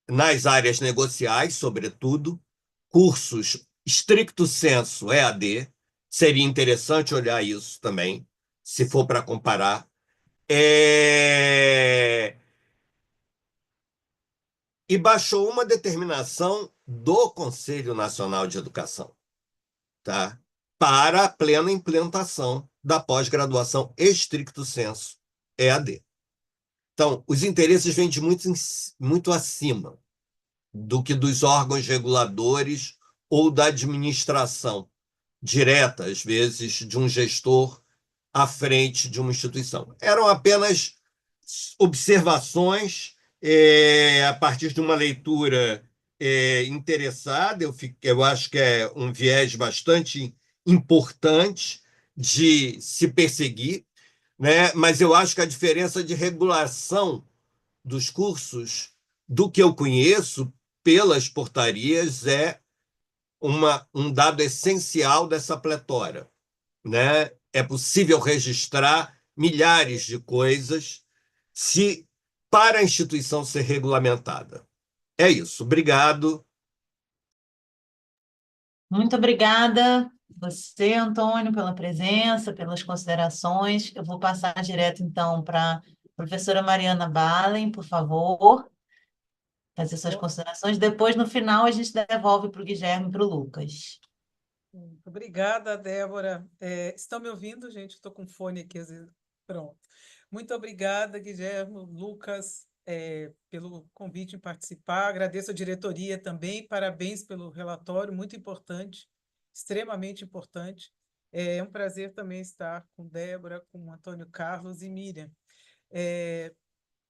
nas áreas negociais, sobretudo, cursos stricto sensu EAD, seria interessante olhar isso também, se for para comparar. E baixou uma determinação do Conselho Nacional de Educação, tá? Para a plena implementação da pós-graduação stricto sensu EAD. Então, os interesses vêm de muito acima do que dos órgãos reguladores ou da administração direta, às vezes, de um gestor à frente de uma instituição. Eram apenas observações a partir de uma leitura interessada. Eu acho que é um viés bastante importante de se perseguir, né? Mas eu acho que a diferença de regulação dos cursos do que eu conheço pelas portarias é um dado essencial dessa pletora, né? É possível registrar milhares de coisas se para a instituição ser regulamentada. É isso. Obrigado. Muito obrigada, você, Antônio, pela presença, pelas considerações. Eu vou passar direto, então, para a professora Mariana Balen, por favor, fazer suas considerações. Depois, no final, a gente devolve para o Guilherme e para o Lucas. Muito obrigada, Débora. Estão me ouvindo, gente? Estou com fone aqui, às vezes. Pronto. Muito obrigada, Guilherme, Lucas, pelo convite em participar. Agradeço a diretoria também. Parabéns pelo relatório, muito importante, extremamente importante. É um prazer também estar com Débora, com Antônio Carlos e Miriam.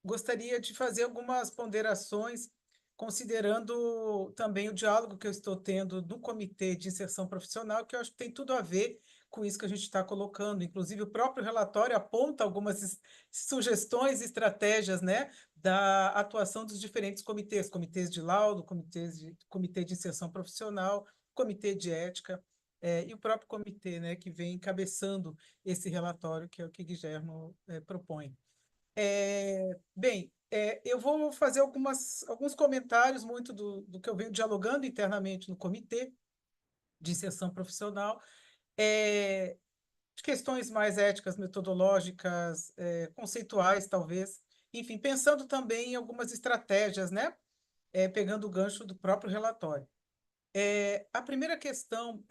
Gostaria de fazer algumas ponderações, considerando também o diálogo que eu estou tendo no Comitê de Inserção Profissional, que eu acho que tem tudo a ver com isso que a gente está colocando. Inclusive, o próprio relatório aponta algumas sugestões e estratégias, né, da atuação dos diferentes comitês, comitês de laudo, comitê de inserção profissional, comitê de ética, e o próprio comitê, né, que vem encabeçando esse relatório, que é o que Guilherme propõe. Bem, eu vou fazer alguns comentários muito do que eu venho dialogando internamente no Comitê de Inserção Profissional, de questões mais éticas, metodológicas, conceituais, talvez. Enfim, pensando também em algumas estratégias, né? Pegando o gancho do próprio relatório. A primeira questão,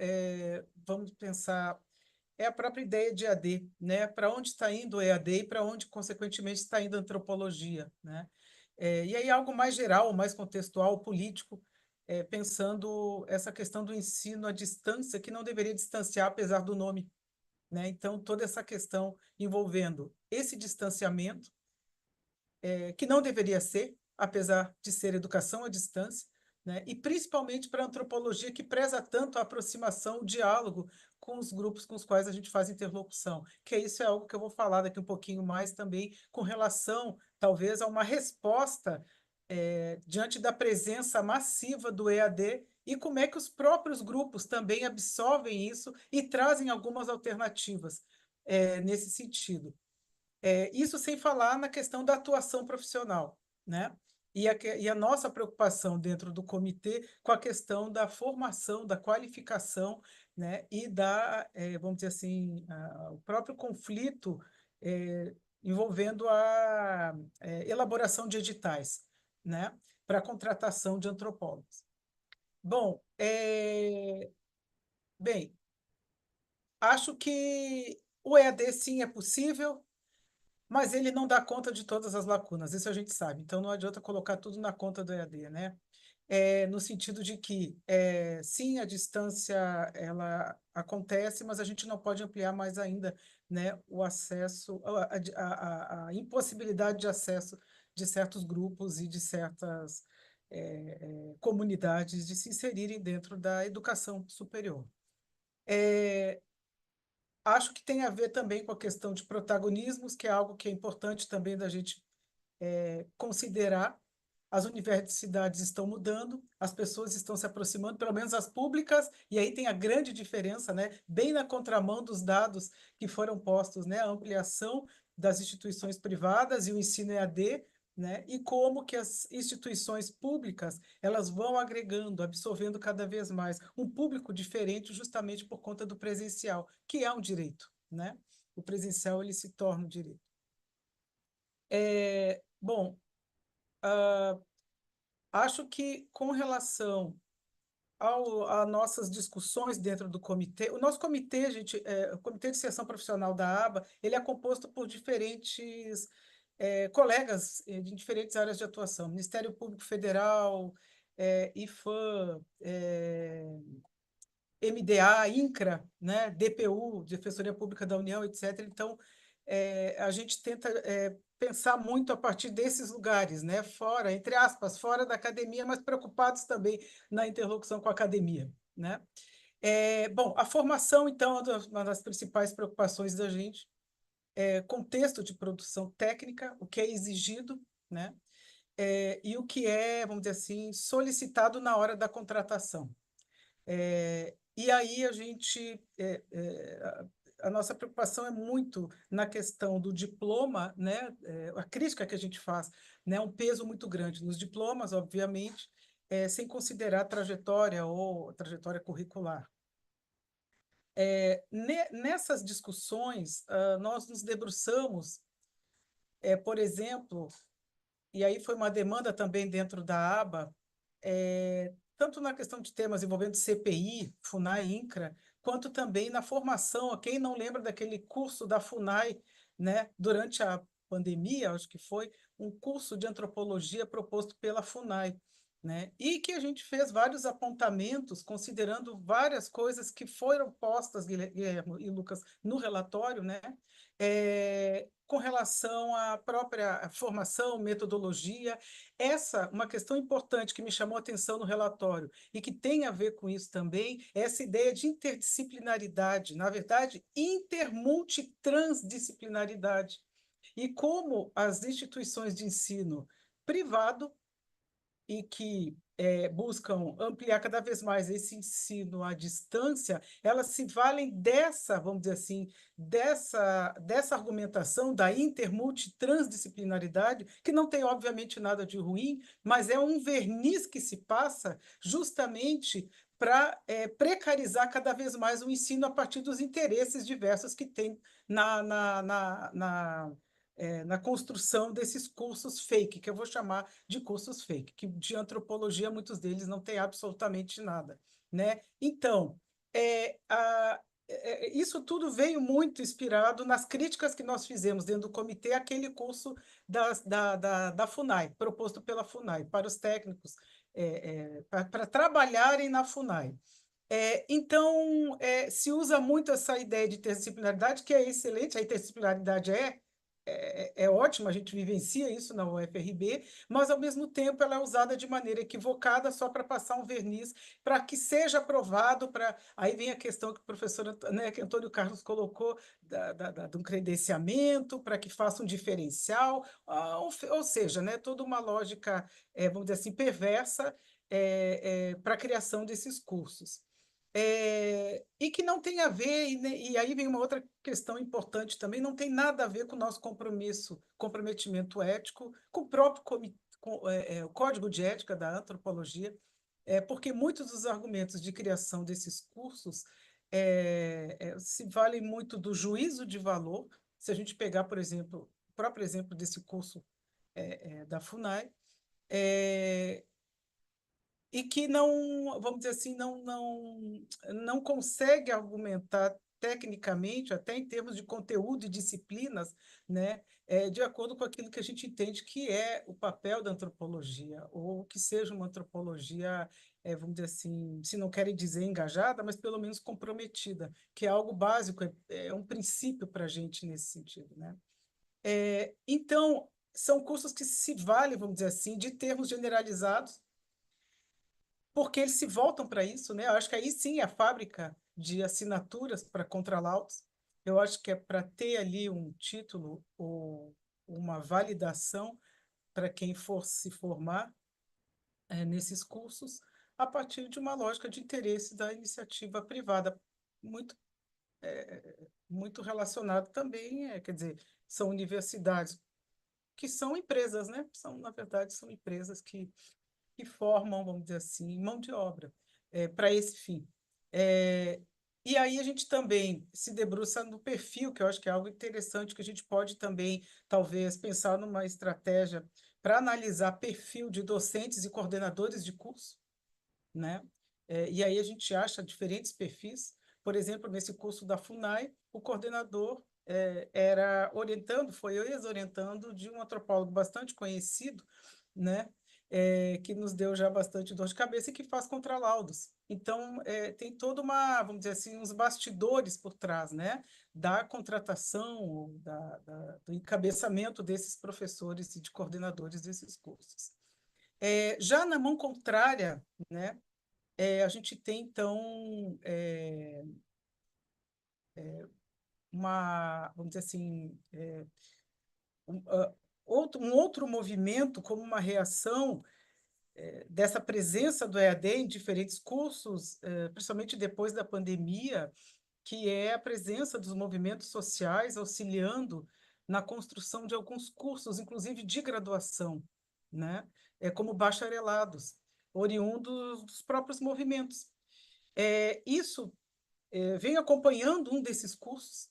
vamos pensar, é a própria ideia de EAD, né? Para onde está indo o EAD e para onde, consequentemente, está indo a antropologia, né? E aí algo mais geral, mais contextual, político, pensando essa questão do ensino à distância, que não deveria distanciar, apesar do nome, né? Então, toda essa questão envolvendo esse distanciamento, que não deveria ser, apesar de ser educação à distância, né? E principalmente para a antropologia, que preza tanto a aproximação, o diálogo com os grupos com os quais a gente faz interlocução, que isso é algo que eu vou falar daqui um pouquinho mais também, com relação, talvez, a uma resposta diante da presença massiva do EAD e como é que os próprios grupos também absorvem isso e trazem algumas alternativas nesse sentido. Isso sem falar na questão da atuação profissional, né? E a nossa preocupação dentro do comitê com a questão da formação, da qualificação, né? E vamos dizer assim, o próprio conflito envolvendo a elaboração de editais, né? Para a contratação de antropólogos. Bom, bem, acho que o EAD sim é possível, mas ele não dá conta de todas as lacunas, isso a gente sabe. Então, não adianta colocar tudo na conta do EAD, né? No sentido de que, sim, a distância ela acontece, mas a gente não pode ampliar mais ainda, né, o acesso, a impossibilidade de acesso de certos grupos e de certas comunidades de se inserirem dentro da educação superior. Acho que tem a ver também com a questão de protagonismos, que é algo que é importante também da gente considerar. As universidades estão mudando, as pessoas estão se aproximando, pelo menos as públicas, e aí tem a grande diferença, né? Bem na contramão dos dados que foram postos, né? A ampliação das instituições privadas e o ensino EAD, né? E como que as instituições públicas elas vão agregando, absorvendo cada vez mais um público diferente, justamente por conta do presencial, que é um direito, né? O presencial ele se torna um direito. Bom, acho que com relação a nossas discussões dentro do comitê, o nosso comitê, gente, o Comitê de Inserção Profissional da ABA, ele é composto por diferentes colegas de diferentes áreas de atuação, Ministério Público Federal, IFAM, MDA, INCRA, né, DPU, Defensoria Pública da União, etc. Então, a gente tenta pensar muito a partir desses lugares, né, fora, entre aspas, fora da academia, mas preocupados também na interlocução com a academia, né? Bom, a formação, então, é uma das principais preocupações da gente, contexto de produção técnica, o que é exigido, né? E o que é, vamos dizer assim, solicitado na hora da contratação. E aí a gente, a nossa preocupação é muito na questão do diploma, né? A crítica que a gente faz, né? Um peso muito grande nos diplomas, obviamente, sem considerar a trajetória ou trajetória curricular. Nessas discussões, nós nos debruçamos, por exemplo, e aí foi uma demanda também dentro da aba, tanto na questão de temas envolvendo CPI, FUNAI, INCRA, quanto também na formação. Quem não lembra daquele curso da FUNAI, né, durante a pandemia, acho que foi, um curso de antropologia proposto pela FUNAI, né, e que a gente fez vários apontamentos, considerando várias coisas que foram postas, Guilherme e Lucas, no relatório, né, com relação à própria formação, metodologia. Uma questão importante que me chamou a atenção no relatório e que tem a ver com isso também, é essa ideia de interdisciplinaridade, na verdade, intermultitransdisciplinaridade. E como as instituições de ensino privado e que buscam ampliar cada vez mais esse ensino à distância, elas se valem dessa, vamos dizer assim, dessa argumentação da intermultitransdisciplinaridade, que não tem, obviamente, nada de ruim, mas é um verniz que se passa justamente para precarizar cada vez mais o ensino a partir dos interesses diversos que tem na construção desses cursos fake, que eu vou chamar de cursos fake, que de antropologia muitos deles não têm absolutamente nada, né? Então, isso tudo veio muito inspirado nas críticas que nós fizemos dentro do comitê, aquele curso da FUNAI, proposto pela FUNAI, para os técnicos, para trabalharem na FUNAI. Então, se usa muito essa ideia de interdisciplinaridade, que é excelente, a interdisciplinaridade é ótima, a gente vivencia isso na UFRB, mas, ao mesmo tempo, ela é usada de maneira equivocada só para passar um verniz, para que seja aprovado. Aí vem a questão que o professor, né, que Antônio Carlos colocou, de um credenciamento, para que faça um diferencial, ou seja, né, toda uma lógica, vamos dizer assim, perversa, para a criação desses cursos. E que não tem a ver, e aí vem uma outra questão importante também, não tem nada a ver com o nosso comprometimento ético, com o próprio o Código de Ética da Antropologia, porque muitos dos argumentos de criação desses cursos se valem muito do juízo de valor. Se a gente pegar, por exemplo, o próprio exemplo desse curso da FUNAI, e que não, vamos dizer assim, não consegue argumentar tecnicamente, até em termos de conteúdo e disciplinas, né, de acordo com aquilo que a gente entende que é o papel da antropologia, ou que seja uma antropologia, vamos dizer assim, se não querem dizer engajada, mas pelo menos comprometida, que é algo básico, é um princípio para a gente nesse sentido, né? Então, são cursos que se valem, vamos dizer assim, de termos generalizados, porque eles se voltam para isso, né? Eu acho que aí sim é a fábrica de assinaturas para contralaudos. Eu acho que é para ter ali um título ou uma validação para quem for se formar nesses cursos, a partir de uma lógica de interesse da iniciativa privada, muito, muito relacionado também, quer dizer, são universidades que são empresas, né? Na verdade, são empresas que formam, vamos dizer assim, mão de obra para esse fim. E aí a gente também se debruça no perfil, que eu acho que é algo interessante, que a gente pode também, talvez, pensar numa estratégia para analisar perfil de docentes e coordenadores de curso, né? E aí a gente acha diferentes perfis. Por exemplo, nesse curso da FUNAI, o coordenador era orientando, foi ex-orientando de um antropólogo bastante conhecido, né? Que nos deu já bastante dor de cabeça e que faz contralaudos. Então, tem toda uma, vamos dizer assim, uns bastidores por trás, né? Da contratação, do encabeçamento desses professores e de coordenadores desses cursos. Já na mão contrária, né? A gente tem, então, vamos dizer assim, um, ah, um outro movimento como uma reação dessa presença do EAD em diferentes cursos, principalmente depois da pandemia, que é a presença dos movimentos sociais auxiliando na construção de alguns cursos, inclusive de graduação, né? Como bacharelados, oriundos dos próprios movimentos. Isso vem acompanhando um desses cursos,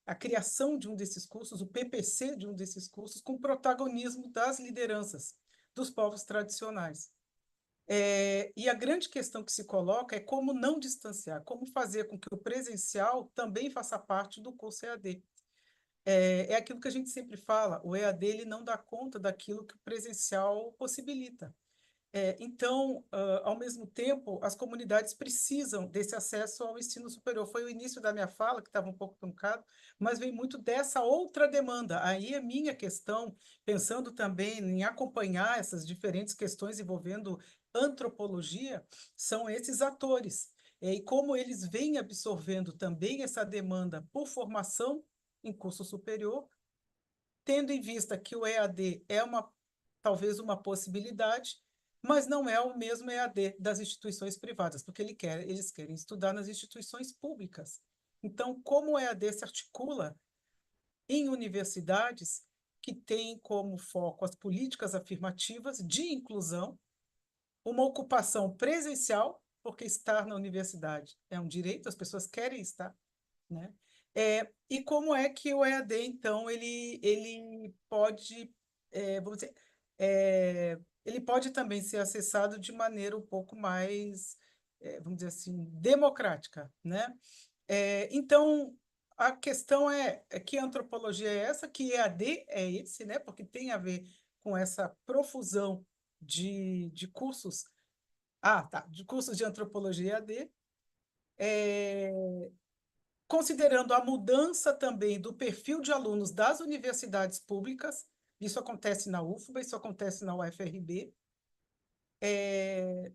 a criação de um desses cursos, o PPC de um desses cursos, com protagonismo das lideranças dos povos tradicionais. E a grande questão que se coloca é como não distanciar, como fazer com que o presencial também faça parte do curso EAD. É aquilo que a gente sempre fala, o EAD ele não dá conta daquilo que o presencial possibilita. Então, ao mesmo tempo, as comunidades precisam desse acesso ao ensino superior. Foi o início da minha fala, que estava um pouco truncado, mas vem muito dessa outra demanda. Aí a minha questão, pensando também em acompanhar essas diferentes questões envolvendo antropologia, são esses atores. E como eles vêm absorvendo também essa demanda por formação em curso superior, tendo em vista que o EAD é talvez uma possibilidade, mas não é o mesmo EAD das instituições privadas, porque eles querem estudar nas instituições públicas. Então, como o EAD se articula em universidades que têm como foco as políticas afirmativas de inclusão, uma ocupação presencial, porque estar na universidade é um direito, as pessoas querem estar, né? E como é que o EAD, então, ele pode, vamos dizer, ele pode também ser acessado de maneira um pouco mais, vamos dizer assim, democrática, né? Então, a questão é que antropologia é essa, que EAD é esse, né? Porque tem a ver com essa profusão de cursos, de cursos de antropologia EAD, considerando a mudança também do perfil de alunos das universidades públicas, isso acontece na UFBA, isso acontece na UFRB.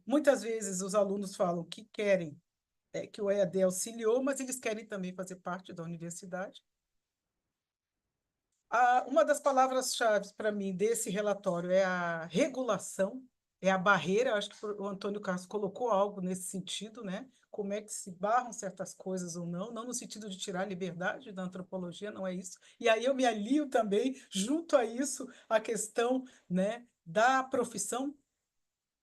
Muitas vezes os alunos falam que querem que o EAD auxiliou, mas eles querem também fazer parte da universidade. Uma das palavras-chave para mim desse relatório é a regulação, é a barreira. Acho que o Antônio Carlos colocou algo nesse sentido, né? Como é que se barram certas coisas ou não, não no sentido de tirar a liberdade da antropologia, não é isso. E aí eu me alio também, junto a isso, a questão, né, da profissão,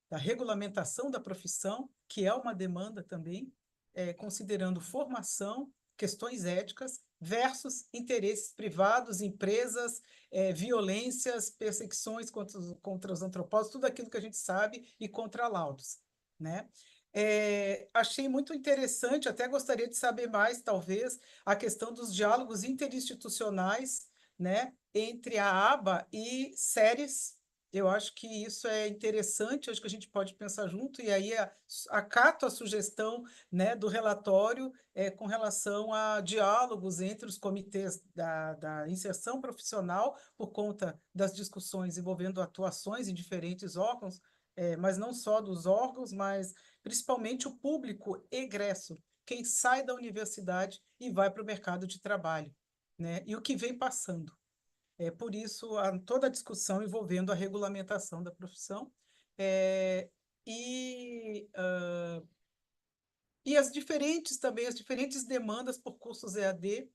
da regulamentação da profissão, que é uma demanda também, considerando formação, questões éticas, versus interesses privados, empresas, violências, perseguições contra os antropólogos, tudo aquilo que a gente sabe, e contra laudos, né? Achei muito interessante, até gostaria de saber mais, talvez, a questão dos diálogos interinstitucionais, né, entre a aba e séries. Eu acho que isso é interessante, acho que a gente pode pensar junto, e aí acato a sugestão, né, do relatório com relação a diálogos entre os comitês da inserção profissional, por conta das discussões envolvendo atuações em diferentes órgãos, mas não só dos órgãos, mas principalmente o público egresso, quem sai da universidade e vai para o mercado de trabalho, né, e o que vem passando. Por isso, toda a discussão envolvendo a regulamentação da profissão é, e, uh, e as diferentes demandas por cursos EAD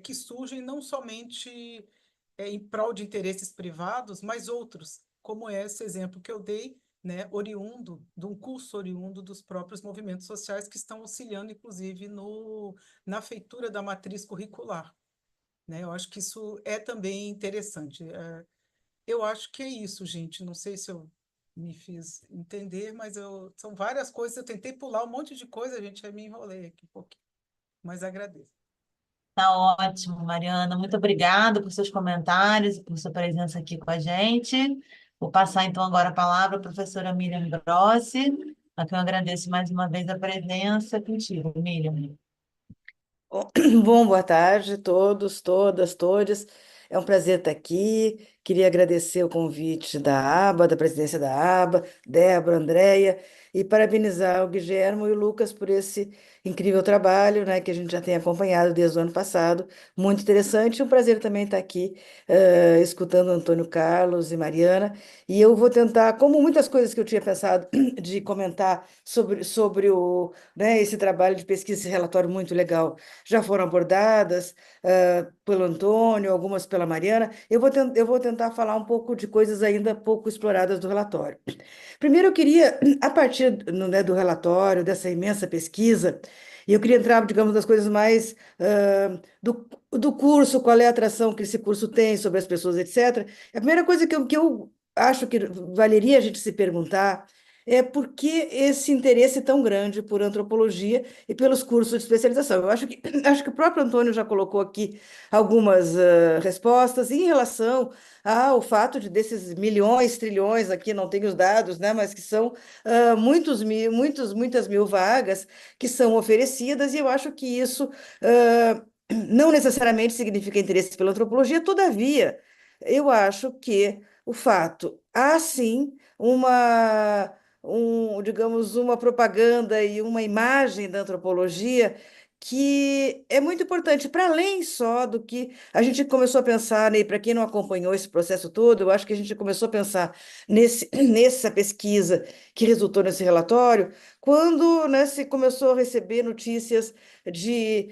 que surgem não somente em prol de interesses privados, mas outros, como é esse exemplo que eu dei, né, oriundo, de um curso oriundo dos próprios movimentos sociais que estão auxiliando, inclusive, na feitura da matriz curricular, né? Eu acho que isso é também interessante. Eu acho que é isso, gente. Não sei se eu me fiz entender, mas são várias coisas. Eu tentei pular um monte de coisa, gente, aí me enrolei aqui um pouquinho. Mas agradeço. Tá ótimo, Mariana. Muito obrigada por seus comentários e por sua presença aqui com a gente. Vou passar então agora a palavra à professora Miriam Grossi, a quem eu agradeço mais uma vez a presença contigo, Miriam. Bom, boa tarde a todos, todas, todes. É um prazer estar aqui. Queria agradecer o convite da ABA, da presidência da ABA, Débora, Andréia, e parabenizar o Guilherme e o Lucas por esse incrível trabalho, né, que a gente já tem acompanhado desde o ano passado. Muito interessante. Um prazer também estar aqui, escutando o Antônio Carlos e Mariana. E eu vou tentar, como muitas coisas que eu tinha pensado de comentar sobre né, esse trabalho de pesquisa, esse relatório muito legal já foram abordadas pelo Antônio, algumas pela Mariana. Eu vou tentar falar um pouco de coisas ainda pouco exploradas do relatório. Primeiro, eu queria, a partir né, do relatório, dessa imensa pesquisa, e eu queria entrar, digamos, das coisas mais do curso, qual é a atração que esse curso tem sobre as pessoas, etc. A primeira coisa que eu acho que valeria a gente se perguntar é por que esse interesse tão grande por antropologia e pelos cursos de especialização. Eu acho que, acho que o próprio Antônio já colocou aqui algumas respostas em relação ao fato de desses milhões, trilhões, aqui não tenho os dados, né, mas que são muitas mil vagas que são oferecidas, e eu acho que isso não necessariamente significa interesse pela antropologia, todavia, eu acho que o fato, há sim digamos, uma propaganda e uma imagem da antropologia que é muito importante, para além só do que a gente começou a pensar, né, e para quem não acompanhou esse processo todo, eu acho que a gente começou a pensar nessa pesquisa que resultou nesse relatório, quando, né, se começou a receber notícias de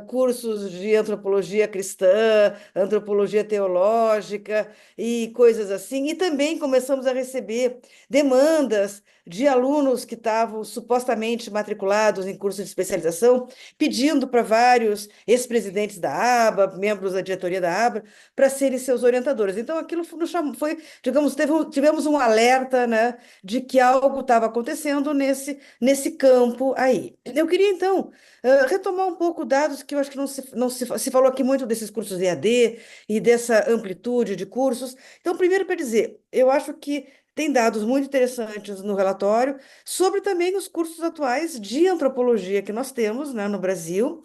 cursos de antropologia cristã, antropologia teológica e coisas assim, e também começamos a receber demandas de alunos que estavam supostamente matriculados em curso de especialização, pedindo para vários ex-presidentes da ABA, membros da diretoria da ABA, para serem seus orientadores. Então, aquilo foi, digamos, tivemos um alerta, né, de que algo estava acontecendo nesse campo aí. Eu queria, então, retomar um pouco dados que eu acho que não se falou aqui muito desses cursos EAD e dessa amplitude de cursos. Então, primeiro, para dizer, eu acho que tem dados muito interessantes no relatório sobre também os cursos atuais de antropologia que nós temos, né, no Brasil,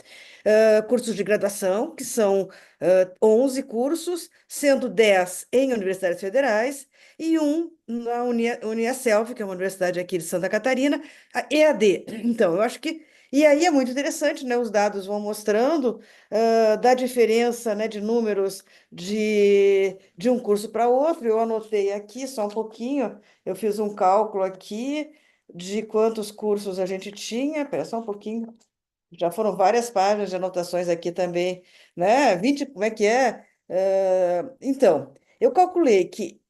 cursos de graduação, que são 11 cursos, sendo 10 em universidades federais e um na Uniaselv, que é uma universidade aqui de Santa Catarina, a EAD. Então, eu acho que. E aí é muito interessante, né? Os dados vão mostrando da diferença, né, de números de um curso para outro. Eu anotei aqui só um pouquinho, eu fiz um cálculo aqui de quantos cursos a gente tinha. Espera só um pouquinho. Já foram várias páginas de anotações aqui também, né? 20, como é que é? Então, eu calculei que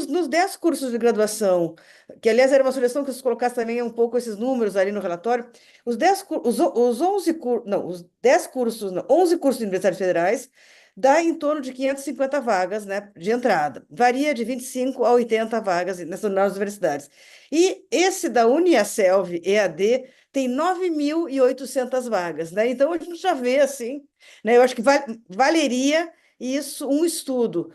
nos 10 cursos de graduação, que aliás era uma sugestão que vocês colocassem também um pouco esses números ali no relatório, os 11 não, os 10 cursos, não, 11 cursos de universidades federais, dá em torno de 550 vagas, né, de entrada. Varia de 25 a 80 vagas nas universidades. E esse da Uniaselv EAD tem 9.800 vagas, né? Então a gente já vê assim, né? Eu acho que valeria isso um estudo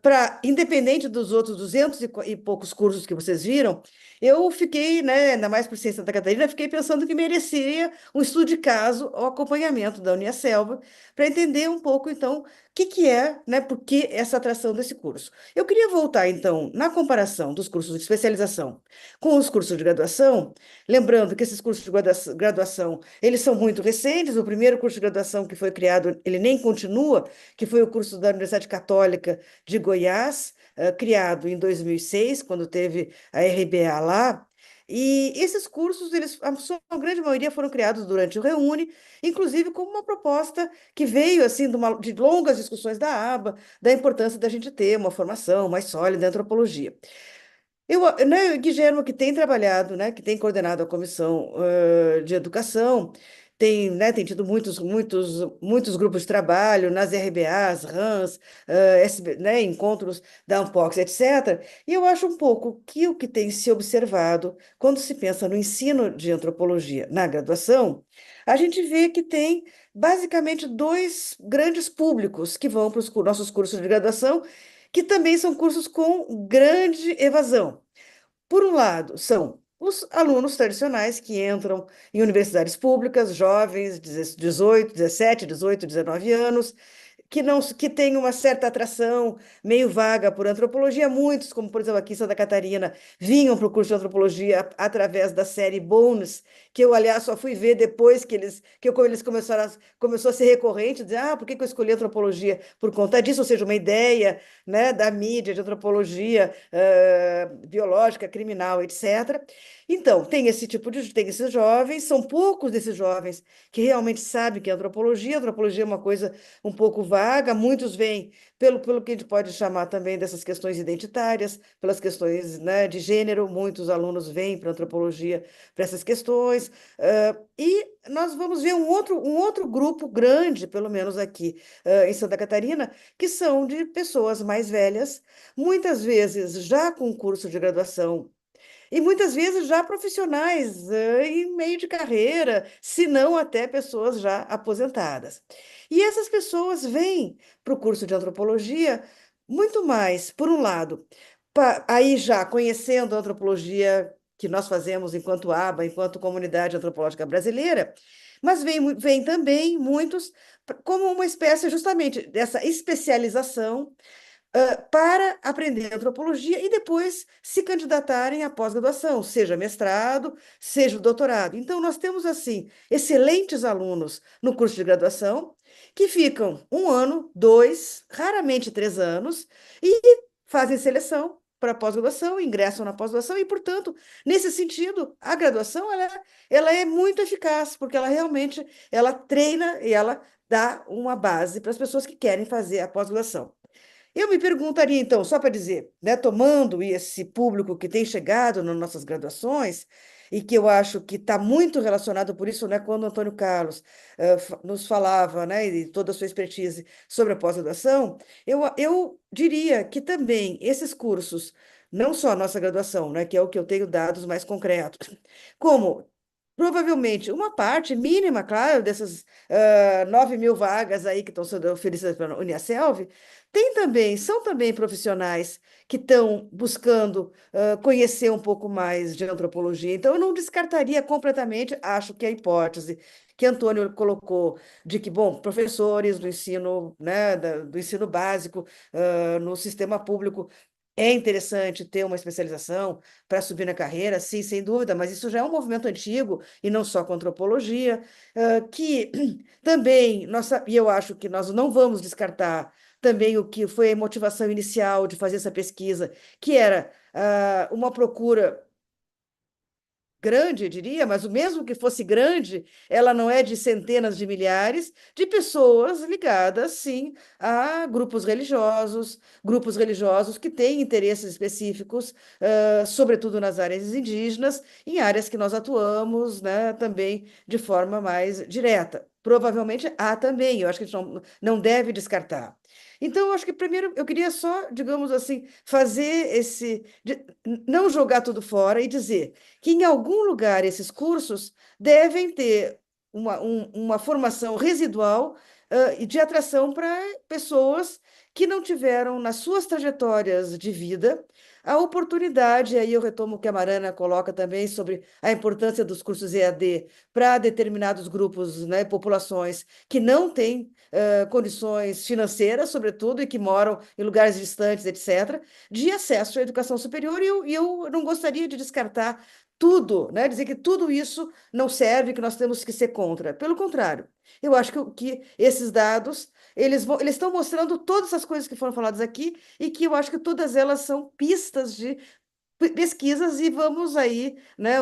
para, independente dos outros 200 e poucos cursos que vocês viram, eu fiquei, né, ainda mais por ser em Santa Catarina, fiquei pensando que merecia um estudo de caso, o acompanhamento da Uniaselv, para entender um pouco, então, o que é, né, por que essa atração desse curso. Eu queria voltar, então, na comparação dos cursos de especialização com os cursos de graduação, lembrando que esses cursos de graduação, eles são muito recentes. O primeiro curso de graduação que foi criado, ele nem continua, que foi o curso da Universidade Católica de Goiás, criado em 2006, quando teve a RBA lá. E esses cursos, a sua grande maioria foram criados durante o Reúne, inclusive como uma proposta que veio assim de longas discussões da ABA, da importância da gente ter uma formação mais sólida em antropologia. Né, Guilherme, que tem trabalhado, né, que tem coordenado a comissão de educação, tem tido muitos grupos de trabalho nas RBAs, RANs, né, encontros da Unpox, etc. E eu acho um pouco que o que tem se observado quando se pensa no ensino de antropologia na graduação, a gente vê que tem basicamente dois grandes públicos que vão para os nossos cursos de graduação, que também são cursos com grande evasão. Por um lado, são os alunos tradicionais que entram em universidades públicas, jovens, 18, 17, 18, 19 anos, que têm uma certa atração meio vaga por antropologia. Muitos, como por exemplo aqui em Santa Catarina, vinham para o curso de antropologia através da série Bones, que eu, aliás, só fui ver depois como eles começou a ser recorrente, dizer, por que eu escolhi antropologia? Por conta disso, ou seja, uma ideia, né, da mídia de antropologia biológica, criminal, etc. Então, tem esses jovens, são poucos desses jovens que realmente sabem que é antropologia. Antropologia é uma coisa um pouco vaga, muitos vêm pelo que a gente pode chamar também dessas questões identitárias, pelas questões, né, de gênero, muitos alunos vêm para a antropologia para essas questões, e nós vamos ver um outro grupo grande, pelo menos aqui em Santa Catarina, que são de pessoas mais velhas, muitas vezes já com curso de graduação e muitas vezes já profissionais em meio de carreira, se não até pessoas já aposentadas. E essas pessoas vêm para o curso de antropologia muito mais, por um lado, aí já conhecendo a antropologia que nós fazemos enquanto ABA, enquanto Comunidade Antropológica Brasileira, mas vem também muitos como uma espécie justamente dessa especialização para aprender antropologia e depois se candidatarem à pós-graduação, seja mestrado, seja doutorado. Então, nós temos, assim, excelentes alunos no curso de graduação que ficam 1 ano, 2, raramente 3 anos, e fazem seleção para a pós-graduação, ingressam na pós-graduação e, portanto, nesse sentido, a graduação ela é muito eficaz, porque ela treina e ela dá uma base para as pessoas que querem fazer a pós-graduação. Eu me perguntaria, então, só para dizer, né, tomando esse público que tem chegado nas nossas graduações, e que eu acho que está muito relacionado, por isso, né, quando o Antônio Carlos nos falava, né, e toda a sua expertise sobre a pós-graduação, eu diria que também esses cursos, não só a nossa graduação, né, que é o que eu tenho dados mais concretos, como provavelmente uma parte mínima, claro, dessas 9.000 vagas aí que estão sendo oferecidas pela Uniaselv, são também profissionais que estão buscando conhecer um pouco mais de antropologia. Então, eu não descartaria completamente, acho que a hipótese que Antônio colocou de que, bom, professores do ensino, né, do ensino básico no sistema público é interessante ter uma especialização para subir na carreira, sim, sem dúvida, mas isso já é um movimento antigo, e não só com antropologia, que também, e eu acho que nós não vamos descartar também o que foi a motivação inicial de fazer essa pesquisa, que era uma procura grande, eu diria, mas o mesmo que fosse grande, ela não é de centenas de milhares de pessoas ligadas, sim, a grupos religiosos que têm interesses específicos, sobretudo nas áreas indígenas, em áreas que nós atuamos, né, também de forma mais direta. Provavelmente há também, eu acho que a gente não deve descartar. Então, eu acho que primeiro eu queria só, digamos assim, não jogar tudo fora e dizer que em algum lugar esses cursos devem ter uma formação residual e de atração para pessoas que não tiveram nas suas trajetórias de vida a oportunidade, aí eu retomo o que a Marana coloca também sobre a importância dos cursos EAD para determinados grupos, né, populações que não têm condições financeiras, sobretudo, e que moram em lugares distantes, etc., de acesso à educação superior, e eu não gostaria de descartar tudo, né? Dizer que tudo isso não serve, que nós temos que ser contra. Pelo contrário, eu acho que esses dados, eles estão mostrando todas as coisas que foram faladas aqui, e que eu acho que todas elas são pistas de pesquisas, e vamos aí, né,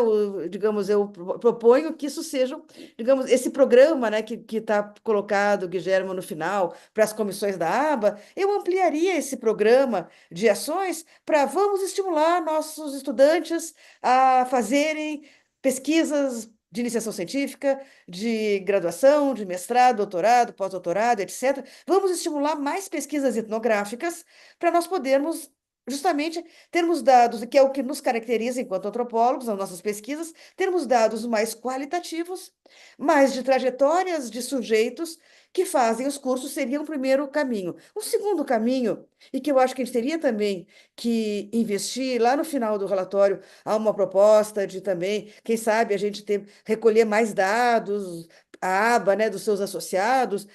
digamos, eu proponho que isso seja, digamos, esse programa, né, que está colocado, Guilherme, no final, para as comissões da aba, eu ampliaria esse programa de ações para vamos estimular nossos estudantes a fazerem pesquisas de iniciação científica, de graduação, de mestrado, doutorado, pós-doutorado, etc. Vamos estimular mais pesquisas etnográficas para nós podermos justamente termos dados, que é o que nos caracteriza enquanto antropólogos, nas nossas pesquisas, termos dados mais qualitativos, mais de trajetórias de sujeitos que fazem os cursos, seria um primeiro caminho. Um segundo caminho, e que eu acho que a gente teria também que investir, lá no final do relatório, há uma proposta de também, quem sabe, a gente recolher mais dados, a aba, né, dos seus associados,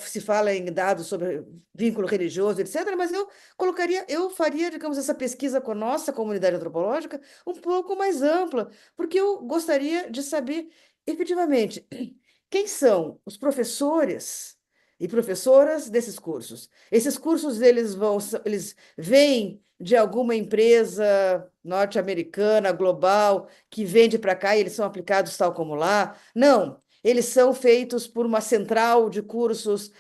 se fala em dados sobre vínculo religioso, etc., mas eu faria, digamos, essa pesquisa com a nossa comunidade antropológica um pouco mais ampla, porque eu gostaria de saber, efetivamente, quem são os professores e professoras desses cursos. Esses cursos, eles vêm de alguma empresa norte-americana, global, que vende para cá e eles são aplicados tal como lá? Não. Eles são feitos por uma central de cursos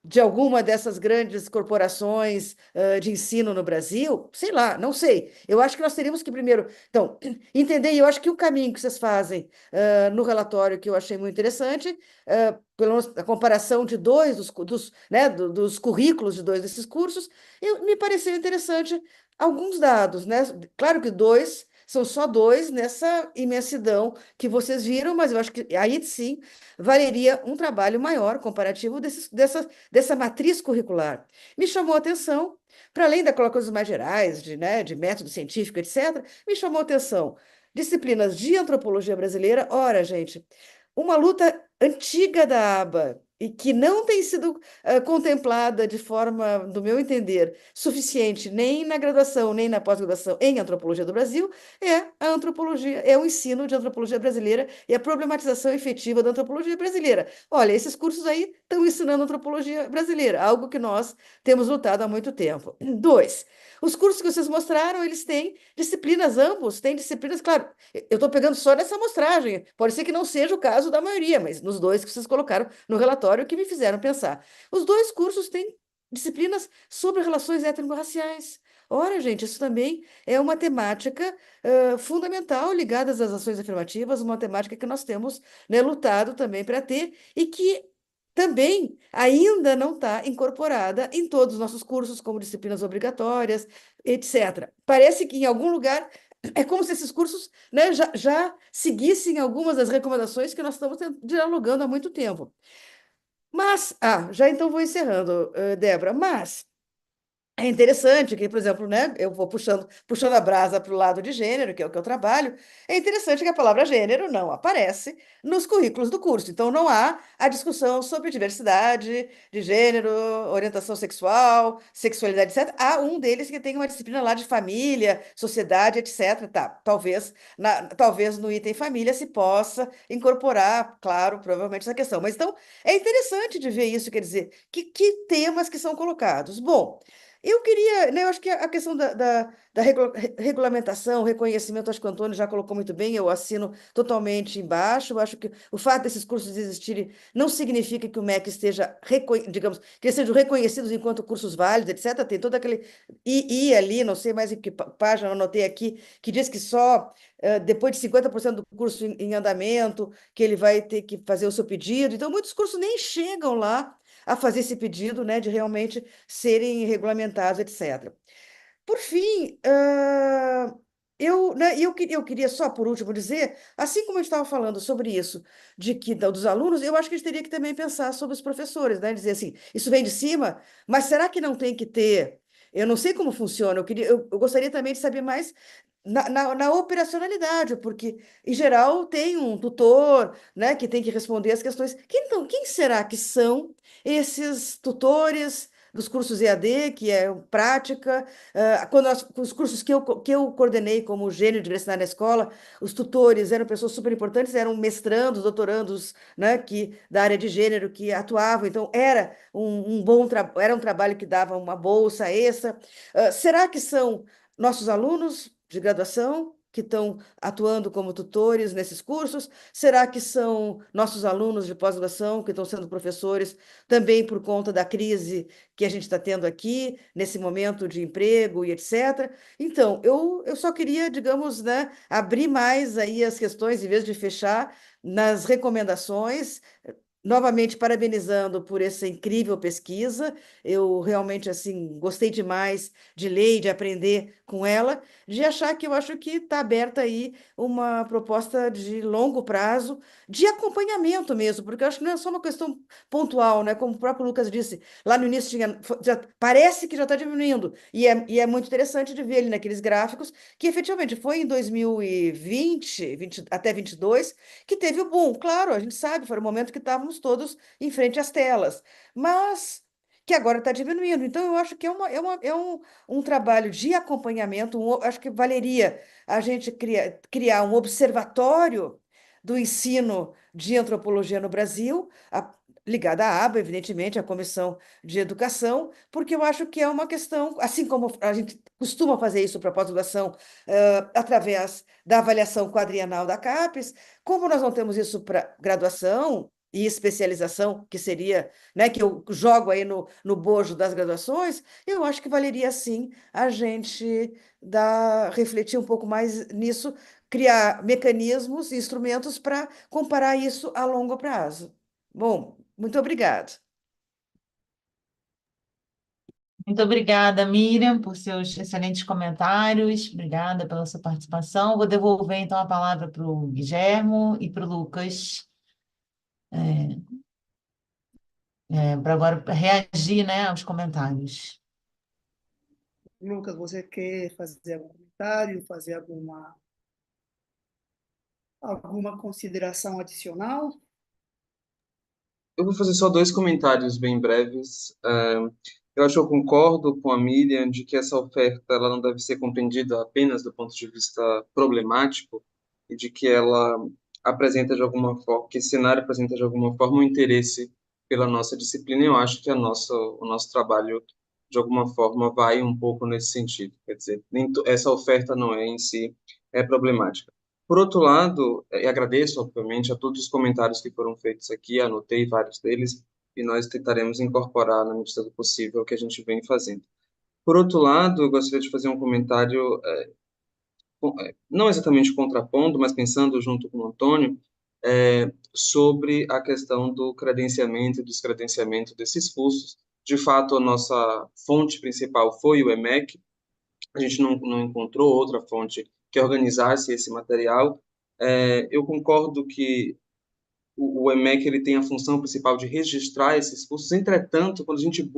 de alguma dessas grandes corporações de ensino no Brasil? Sei lá, não sei. Eu acho que nós teríamos que primeiro, então, entender, e eu acho que o caminho que vocês fazem no relatório, que eu achei muito interessante, pelo menos a comparação de dois dos currículos de dois desses cursos, me pareceu interessante alguns dados, né? Claro que dois são só dois nessa imensidão que vocês viram, mas eu acho que aí sim valeria um trabalho maior comparativo dessa matriz curricular. Me chamou a atenção, para além daquelas coisas mais gerais, de método científico, etc., me chamou a atenção disciplinas de antropologia brasileira. Ora, gente, uma luta antiga da aba e que não tem sido contemplada de forma, do meu entender, suficiente nem na graduação, nem na pós-graduação em antropologia do Brasil, é a antropologia, é o ensino de antropologia brasileira e a problematização efetiva da antropologia brasileira. Olha, esses cursos aí estão ensinando antropologia brasileira, algo que nós temos lutado há muito tempo. Dois, os cursos que vocês mostraram, eles têm disciplinas, ambos têm disciplinas, claro, eu estou pegando só nessa amostragem, pode ser que não seja o caso da maioria, mas nos dois que vocês colocaram no relatório, que me fizeram pensar. Os dois cursos têm disciplinas sobre relações étnico-raciais. Ora, gente, isso também é uma temática fundamental ligada às ações afirmativas, uma temática que nós temos, né, lutado também para ter e que também ainda não está incorporada em todos os nossos cursos, como disciplinas obrigatórias, etc. Parece que em algum lugar é como se esses cursos, né, já seguissem algumas das recomendações que nós estamos dialogando há muito tempo. Mas, já então vou encerrando, Débora, mas é interessante que, por exemplo, né, eu vou puxando a brasa para o lado de gênero, que é o que eu trabalho. É interessante que a palavra gênero não aparece nos currículos do curso. Então, não há a discussão sobre diversidade de gênero, orientação sexual, sexualidade, etc. Há um deles que tem uma disciplina lá de família, sociedade, etc. Tá, talvez no item família se possa incorporar, claro, provavelmente essa questão. Mas então, é interessante de ver isso, quer dizer, que temas que são colocados. Bom. Eu queria, né, eu acho que a questão da regulamentação, reconhecimento, acho que o Antônio já colocou muito bem, eu assino totalmente embaixo. Eu acho que o fato desses cursos existirem não significa que o MEC esteja, digamos, que eles sejam reconhecidos enquanto cursos válidos, etc. Tem todo aquele I ali, não sei mais em que página eu anotei aqui, que diz que só depois de 50% do curso em andamento, que ele vai ter que fazer o seu pedido. Então, muitos cursos nem chegam lá a fazer esse pedido, né, de realmente serem regulamentados, etc. Por fim, eu queria só, por último, dizer, assim como a gente estava falando sobre isso, dos alunos, eu acho que a gente teria que também pensar sobre os professores, né? Dizer assim, isso vem de cima, mas será que não tem que ter? Eu não sei como funciona, eu gostaria também de saber mais na operacionalidade, porque, em geral, tem um tutor, né, que tem que responder as questões. Então, quem será que são esses tutores dos cursos EAD, que é prática? Os cursos que eu coordenei como gênero de diversidade na escola, os tutores eram pessoas super importantes, eram mestrandos, doutorandos, né, da área de gênero que atuavam, então era era um trabalho que dava uma bolsa extra. Será que são nossos alunos de graduação, que estão atuando como tutores nesses cursos? Será que são nossos alunos de pós-graduação que estão sendo professores também por conta da crise que a gente está tendo aqui, nesse momento de emprego e etc.? Então, eu só queria, digamos, né, abrir mais aí as questões, em vez de fechar nas recomendações, novamente parabenizando por essa incrível pesquisa. Eu realmente assim gostei demais de ler e de aprender com ela, de achar que eu acho que está aberta aí uma proposta de longo prazo, de acompanhamento mesmo, porque eu acho que não é só uma questão pontual, né? Como o próprio Lucas disse, lá no início parece que já está diminuindo, e é muito interessante de ver ali naqueles gráficos que efetivamente foi em 2020, até 22 que teve o boom. Claro, a gente sabe, foi o momento que estávamos todos em frente às telas, mas que agora está diminuindo. Então, eu acho que é um trabalho de acompanhamento. Acho que valeria a gente criar um observatório do ensino de antropologia no Brasil, ligada à ABA, evidentemente, à Comissão de Educação, porque eu acho que é uma questão, assim como a gente costuma fazer isso para a pós-graduação, através da avaliação quadrienal da CAPES, como nós não temos isso para graduação e especialização, que seria, né, que eu jogo aí no bojo das graduações, eu acho que valeria sim a gente refletir um pouco mais nisso, criar mecanismos e instrumentos para comparar isso a longo prazo. Bom, muito obrigada. Muito obrigada, Miriam, por seus excelentes comentários. Obrigada pela sua participação. Vou devolver, então, a palavra para o Guilhermo e para o Lucas, para agora reagir, né, aos comentários. Lucas, você quer fazer algum comentário, fazer alguma consideração adicional? Eu vou fazer só dois comentários bem breves. Eu acho que eu concordo com a Miriam de que essa oferta ela não deve ser compreendida apenas do ponto de vista problemático e de que ela apresenta de alguma forma, que esse cenário apresenta de alguma forma um interesse pela nossa disciplina. Eu acho que o nosso trabalho de alguma forma vai um pouco nesse sentido. Quer dizer, essa oferta não é em si problemática. Por outro lado, e agradeço, obviamente, a todos os comentários que foram feitos aqui, anotei vários deles, e nós tentaremos incorporar na medida do possível o que a gente vem fazendo. Por outro lado, eu gostaria de fazer um comentário, não exatamente contrapondo, mas pensando junto com o Antônio, sobre a questão do credenciamento e descredenciamento desses cursos. De fato, a nossa fonte principal foi o EMEC, a gente não encontrou outra fonte que organizasse esse material. Eu concordo que o EMEC ele tem a função principal de registrar esses cursos. Entretanto, quando a gente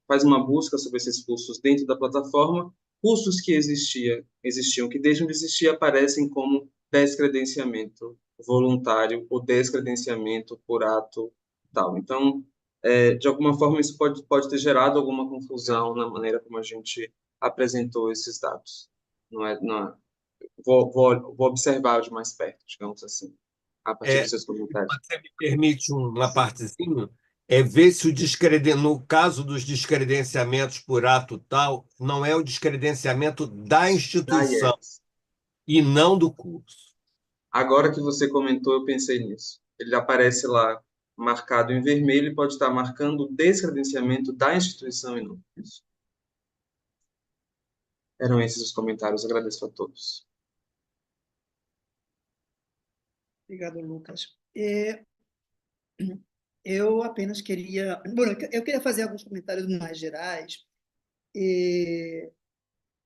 faz uma busca sobre esses cursos dentro da plataforma, cursos que existiam, que deixam de existir, aparecem como descredenciamento voluntário ou descredenciamento por ato tal. Então, de alguma forma, isso pode ter gerado alguma confusão na maneira como a gente apresentou esses dados. Não é. Vou observar de mais perto, digamos assim, a partir dos seus comentários. Você me permite uma partezinha? Ver se no caso dos descredenciamentos por ato tal, não é o descredenciamento da instituição Yes. e não do curso. Agora que você comentou, eu pensei nisso. Ele aparece lá marcado em vermelho e pode estar marcando o descredenciamento da instituição e não do curso. Eram esses os comentários. Agradeço a todos. Obrigado, Lucas. Eu apenas queria... Bom, eu queria fazer alguns comentários mais gerais.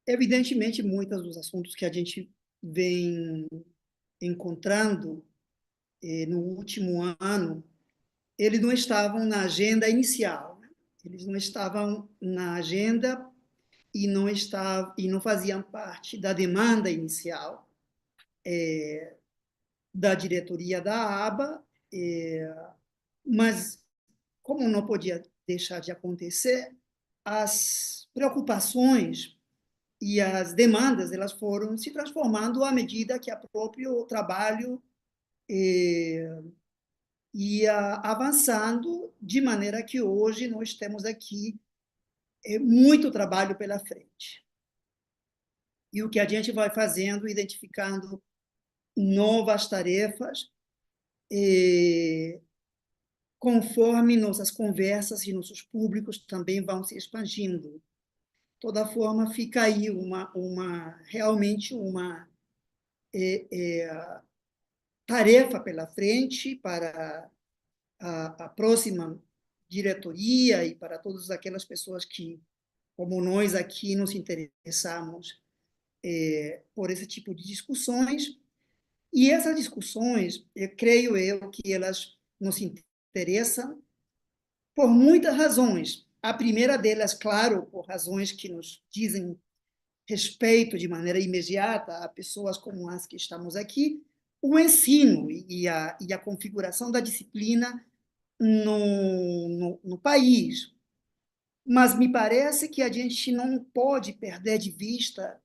Evidentemente, muitos dos assuntos que a gente vem encontrando no último ano, eles não estavam na agenda inicial, né? Eles não estavam na agenda e não faziam parte da demanda inicial da diretoria da ABA, mas como não podia deixar de acontecer, as preocupações e as demandas elas foram se transformando à medida que o próprio trabalho ia avançando, de maneira que hoje nós temos aqui muito trabalho pela frente. e o que a gente vai fazendo, identificando novas tarefas, conforme nossas conversas e nossos públicos também vão se expandindo. De toda forma, fica aí realmente uma tarefa pela frente para a próxima diretoria e para todas aquelas pessoas que, como nós aqui, nos interessamos por esse tipo de discussões. E essas discussões, creio eu, que elas nos interessam por muitas razões. A primeira delas, claro, por razões que nos dizem respeito de maneira imediata a pessoas como as que estamos aqui, o ensino e a configuração da disciplina no país. Mas me parece que a gente não pode perder de vista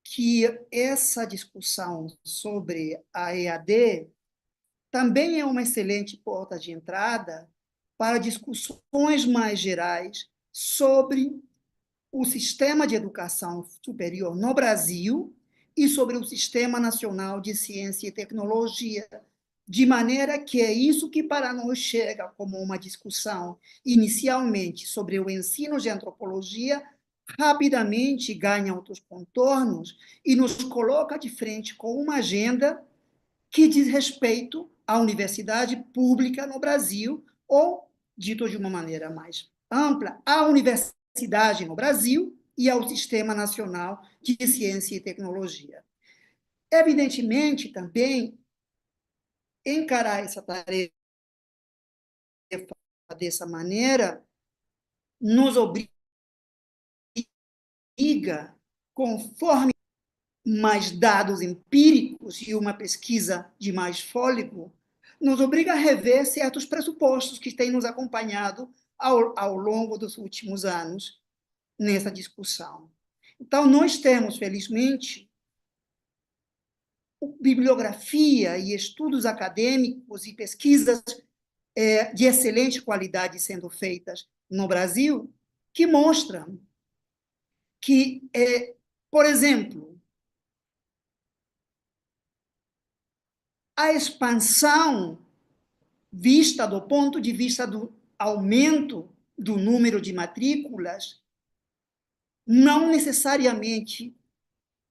que essa discussão sobre a EAD também é uma excelente porta de entrada para discussões mais gerais sobre o sistema de educação superior no Brasil e sobre o Sistema Nacional de Ciência e Tecnologia, de maneira que é isso que para nós chega como uma discussão inicialmente sobre o ensino de antropologia, rapidamente ganha outros contornos e nos coloca de frente com uma agenda que diz respeito à universidade pública no Brasil, ou, dito de uma maneira mais ampla, à universidade no Brasil e ao Sistema Nacional de Ciência e Tecnologia. Evidentemente, também, encarar essa tarefa dessa maneira nos obriga, conforme mais dados empíricos e uma pesquisa de mais fôlego, nos obriga a rever certos pressupostos que têm nos acompanhado ao longo dos últimos anos nessa discussão. Então, nós temos, felizmente, bibliografia e estudos acadêmicos e pesquisas de excelente qualidade sendo feitas no Brasil, que mostram que, por exemplo, a expansão vista do ponto de vista do aumento do número de matrículas não necessariamente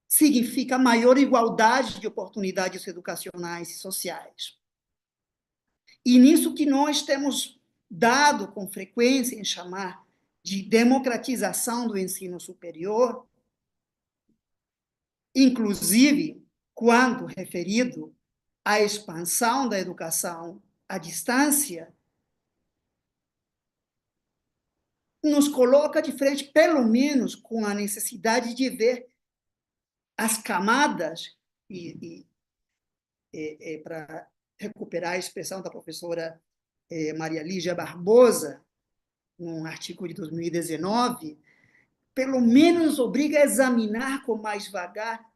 significa maior igualdade de oportunidades educacionais e sociais. E nisso que nós temos dado com frequência em chamar de democratização do ensino superior, inclusive quando referido à expansão da educação à distância, nos coloca de frente, pelo menos, com a necessidade de ver as camadas, para recuperar a expressão da professora Maria Lígia Barbosa, num artigo de 2019, pelo menos obriga a examinar com mais vagar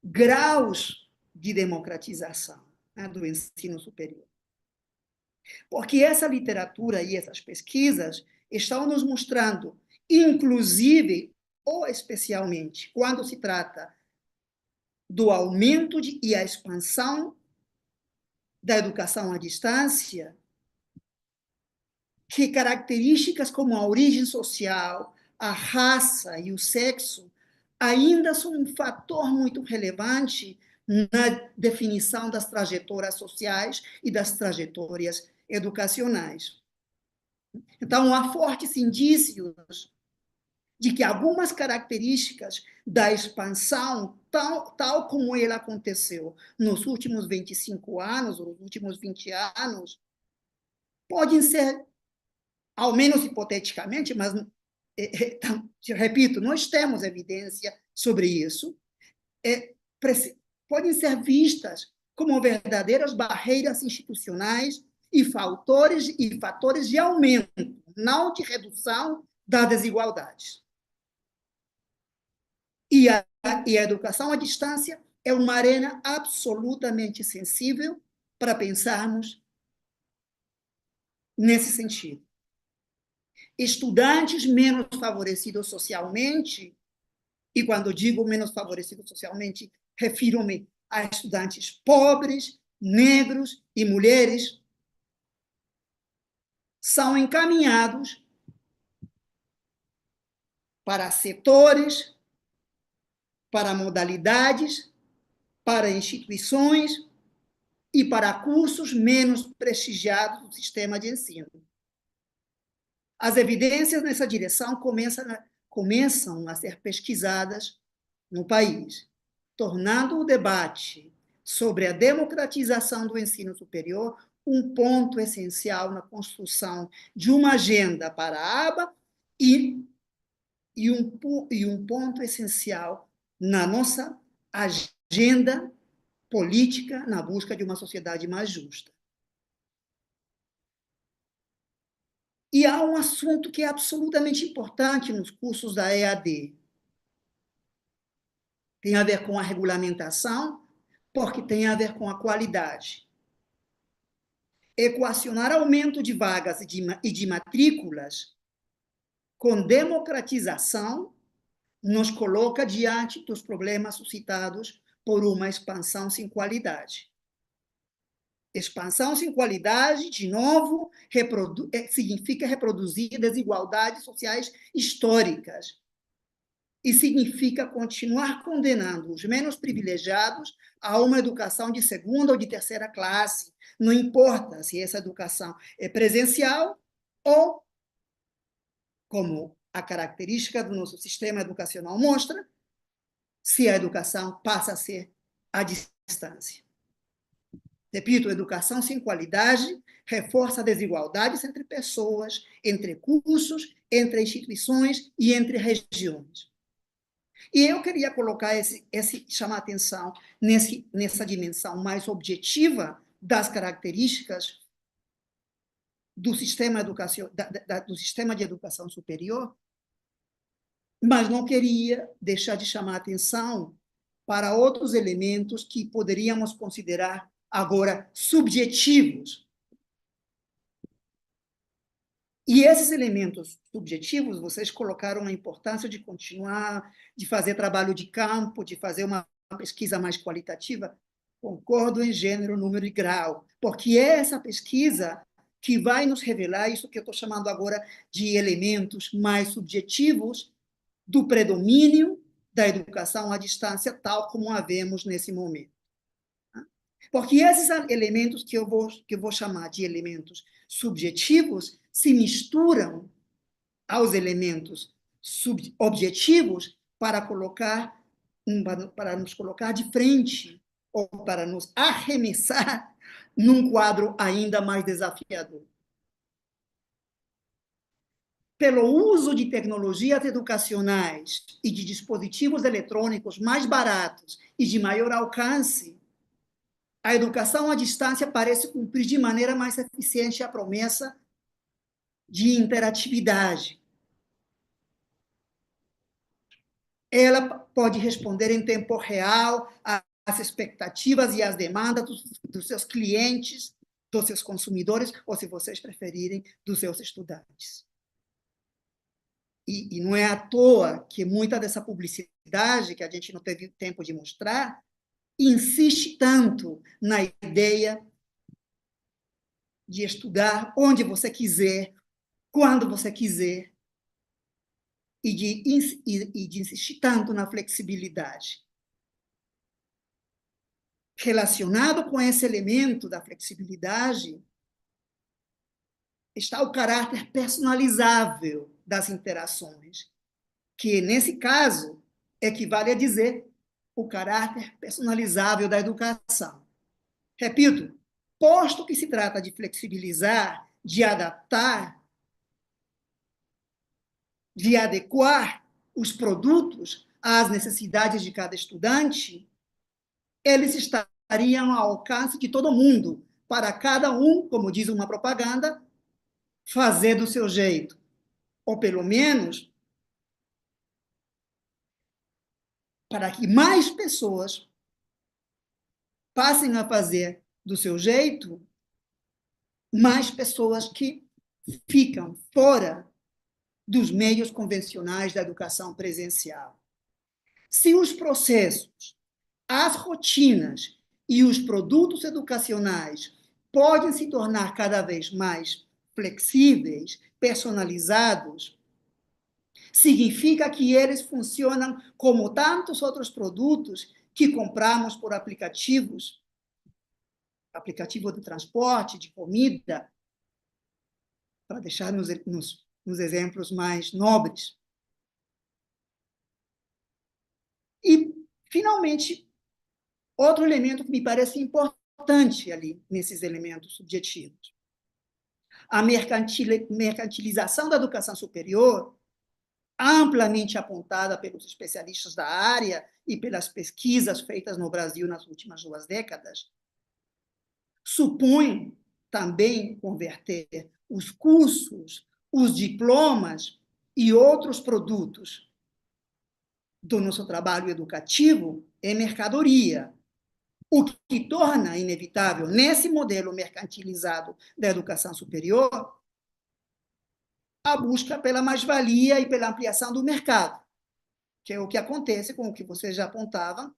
graus de democratização, né, do ensino superior. Porque essa literatura e essas pesquisas estão nos mostrando, inclusive, ou especialmente, quando se trata do aumento e a expansão da educação à distância, que características como a origem social, a raça e o sexo ainda são um fator muito relevante na definição das trajetórias sociais e das trajetórias educacionais. Então, há fortes indícios de que algumas características da expansão, tal como ela aconteceu nos últimos 25 anos, ou nos últimos 20 anos, podem ser, ao menos hipoteticamente, mas, repito, nós temos evidência sobre isso, podem ser vistas como verdadeiras barreiras institucionais e fatores de aumento, não de redução das desigualdades. E a educação à distância é uma arena absolutamente sensível para pensarmos nesse sentido. Estudantes menos favorecidos socialmente E quando digo menos favorecidos socialmente, refiro-me a estudantes pobres, negros e mulheres, são encaminhados para setores, para modalidades, para instituições e para cursos menos prestigiados do sistema de ensino. As evidências nessa direção começam a ser pesquisadas no país, tornando o debate sobre a democratização do ensino superior um ponto essencial na construção de uma agenda para a aba e um ponto essencial na nossa agenda política na busca de uma sociedade mais justa. E há um assunto que é absolutamente importante nos cursos da EAD. Tem a ver com a regulamentação, porque tem a ver com a qualidade. Equacionar aumento de vagas e de matrículas com democratização nos coloca diante dos problemas suscitados por uma expansão sem qualidade. Expansão sem qualidade, de novo, significa reproduzir desigualdades sociais históricas e significa continuar condenando os menos privilegiados a uma educação de segunda ou de terceira classe, não importa se essa educação é presencial ou, como a característica do nosso sistema educacional mostra, se a educação passa a ser à distância. Repito, educação sem qualidade reforça desigualdades entre pessoas, entre cursos, entre instituições e entre regiões. E eu queria colocar chamar atenção nessa dimensão mais objetiva das características do sistema de educação superior, mas não queria deixar de chamar atenção para outros elementos que poderíamos considerar agora subjetivos. E esses elementos subjetivos, vocês colocaram a importância de continuar, de fazer trabalho de campo, de fazer uma pesquisa mais qualitativa. Concordo em gênero, número e grau, porque é essa pesquisa que vai nos revelar isso que eu estou chamando agora de elementos mais subjetivos do predomínio da educação à distância, tal como a vemos nesse momento. Porque esses elementos que eu vou chamar de elementos subjetivos se misturam aos elementos objetivos para nos colocar de frente ou para nos arremessar num quadro ainda mais desafiador. Pelo uso de tecnologias educacionais e de dispositivos eletrônicos mais baratos e de maior alcance, a educação à distância parece cumprir de maneira mais eficiente a promessa de interatividade. Ela pode responder em tempo real às expectativas e às demandas dos seus clientes, dos seus consumidores, ou, se vocês preferirem, dos seus estudantes. E não é à toa que muita dessa publicidade, que a gente não teve tempo de mostrar, insiste tanto na ideia de estudar onde você quiser, quando você quiser, e de insistir tanto na flexibilidade. Relacionado com esse elemento da flexibilidade está o caráter personalizável das interações, que, nesse caso, equivale a dizer o caráter personalizável da educação. Repito, posto que se trata de flexibilizar, de adaptar, de adequar os produtos às necessidades de cada estudante, eles estariam ao alcance de todo mundo, para cada um, como diz uma propaganda, fazer do seu jeito. Ou, pelo menos, para que mais pessoas passem a fazer do seu jeito, mais pessoas que ficam fora dos meios convencionais da educação presencial. Se os processos, as rotinas e os produtos educacionais podem se tornar cada vez mais flexíveis, personalizados, significa que eles funcionam como tantos outros produtos que compramos por aplicativos, aplicativo de transporte, de comida, para deixar nos exemplos mais nobres. E, finalmente, outro elemento que me parece importante ali, nesses elementos subjetivos. A mercantilização da educação superior, amplamente apontada pelos especialistas da área e pelas pesquisas feitas no Brasil nas últimas 2 décadas, supõe também converter os cursos, os diplomas e outros produtos do nosso trabalho educativo em mercadoria, o que torna inevitável, nesse modelo mercantilizado da educação superior, a busca pela mais-valia e pela ampliação do mercado, que é o que acontece com o que você já apontava,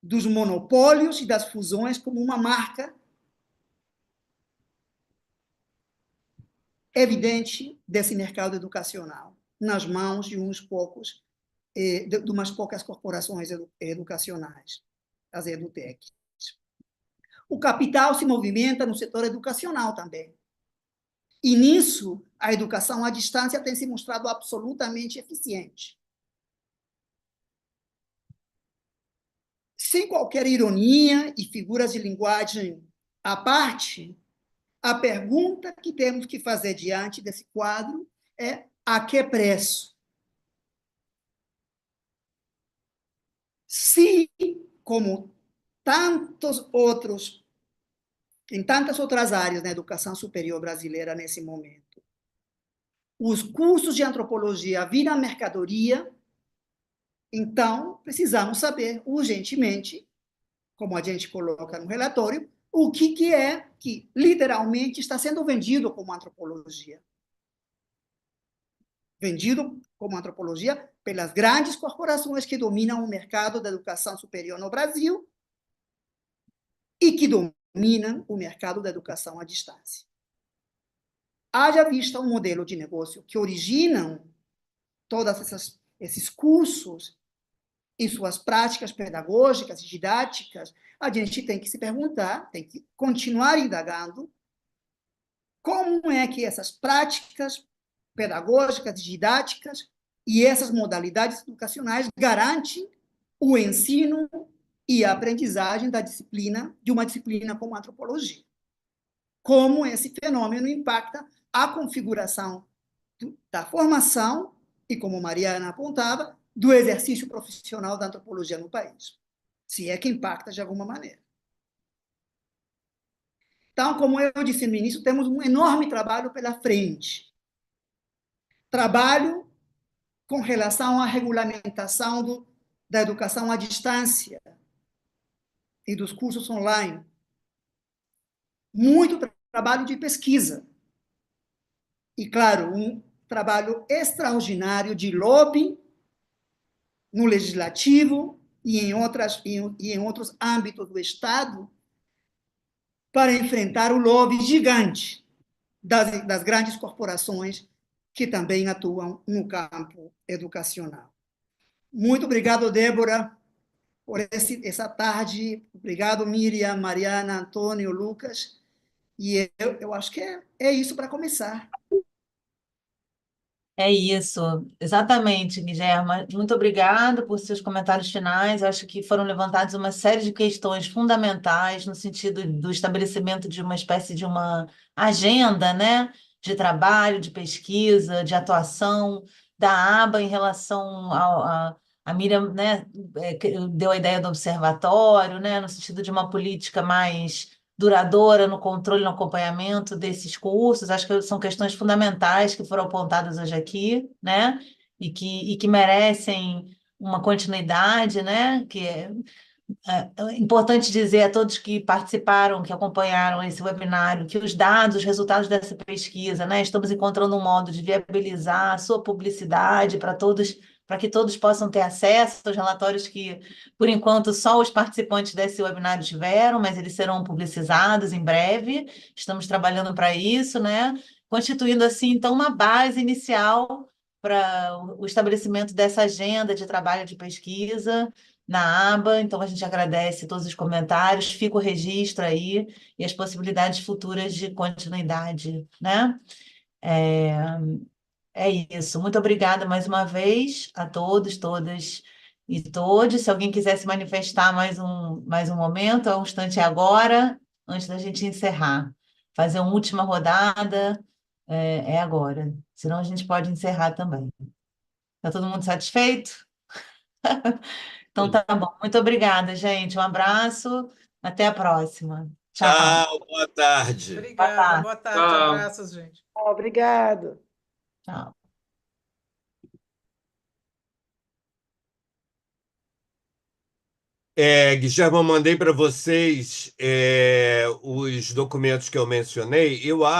dos monopólios e das fusões como uma marca evidente desse mercado educacional, nas mãos de uns poucos, de umas poucas corporações educacionais, as edutechs. O capital se movimenta no setor educacional também. E nisso, a educação à distância tem se mostrado absolutamente eficiente. Sem qualquer ironia e figuras de linguagem à parte, a pergunta que temos que fazer diante desse quadro é: a que preço? Se, como tantos outros, em tantas outras áreas na educação superior brasileira nesse momento, os cursos de antropologia viram mercadoria, então precisamos saber urgentemente, como a gente coloca no relatório, o que é que literalmente está sendo vendido como antropologia. Vendido como antropologia pelas grandes corporações que dominam o mercado da educação superior no Brasil e que dominam o mercado da educação à distância. Haja vista um modelo de negócio que originam todos esses cursos e suas práticas pedagógicas e didáticas, a gente tem que se perguntar, tem que continuar indagando como é que essas práticas pedagógicas, didáticas e essas modalidades educacionais garantem o ensino e a aprendizagem de uma disciplina como a antropologia. Como esse fenômeno impacta a configuração da formação e, como Mariana apontava, do exercício profissional da antropologia no país, se é que impacta de alguma maneira. Então, como eu disse no início, temos um enorme trabalho pela frente. Trabalho com relação à regulamentação da educação à distância e dos cursos online. Muito trabalho de pesquisa. E, claro, um trabalho extraordinário de lobby no legislativo e em outros âmbitos do Estado para enfrentar o lobby gigante das grandes corporações que também atuam no campo educacional. Muito obrigado, Débora, por essa tarde. Obrigado, Miriam, Mariana, Antônio, Lucas. E eu acho que é isso para começar. É isso, exatamente, Guilherme. Muito obrigada por seus comentários finais. Acho que foram levantadas uma série de questões fundamentais no sentido do estabelecimento de uma espécie de uma agenda, né, de trabalho, de pesquisa, de atuação da aba em relação a Miriam, né, deu a ideia do observatório, né, no sentido de uma política mais duradoura no controle e no acompanhamento desses cursos. Acho que são questões fundamentais que foram apontadas hoje aqui, né? E que merecem uma continuidade, né? Que é importante dizer a todos que participaram, que acompanharam esse webinário, que os dados, os resultados dessa pesquisa, né? Estamos encontrando um modo de viabilizar a sua publicidade para todos para que todos possam ter acesso aos relatórios que, por enquanto, só os participantes desse webinário tiveram, mas eles serão publicizados em breve. Estamos trabalhando para isso, né? Constituindo, assim, então, uma base inicial para o estabelecimento dessa agenda de trabalho de pesquisa na aba. Então, a gente agradece todos os comentários, fica o registro aí e as possibilidades futuras de continuidade, né? É isso. Muito obrigada mais uma vez a todos, todas e todos. Se alguém quiser se manifestar mais um momento, é um instante agora, antes da gente encerrar. Fazer uma última rodada, é agora. Senão a gente pode encerrar também. Está todo mundo satisfeito? Então tá bom. Muito obrigada, gente. Um abraço. Até a próxima. Tchau. Tchau, boa tarde. Boa Obrigada, tarde. boa tarde, Tchau. abraços, gente. Obrigado. Tchau. Guilherme, eu mandei para vocês os documentos que eu mencionei. Eu acho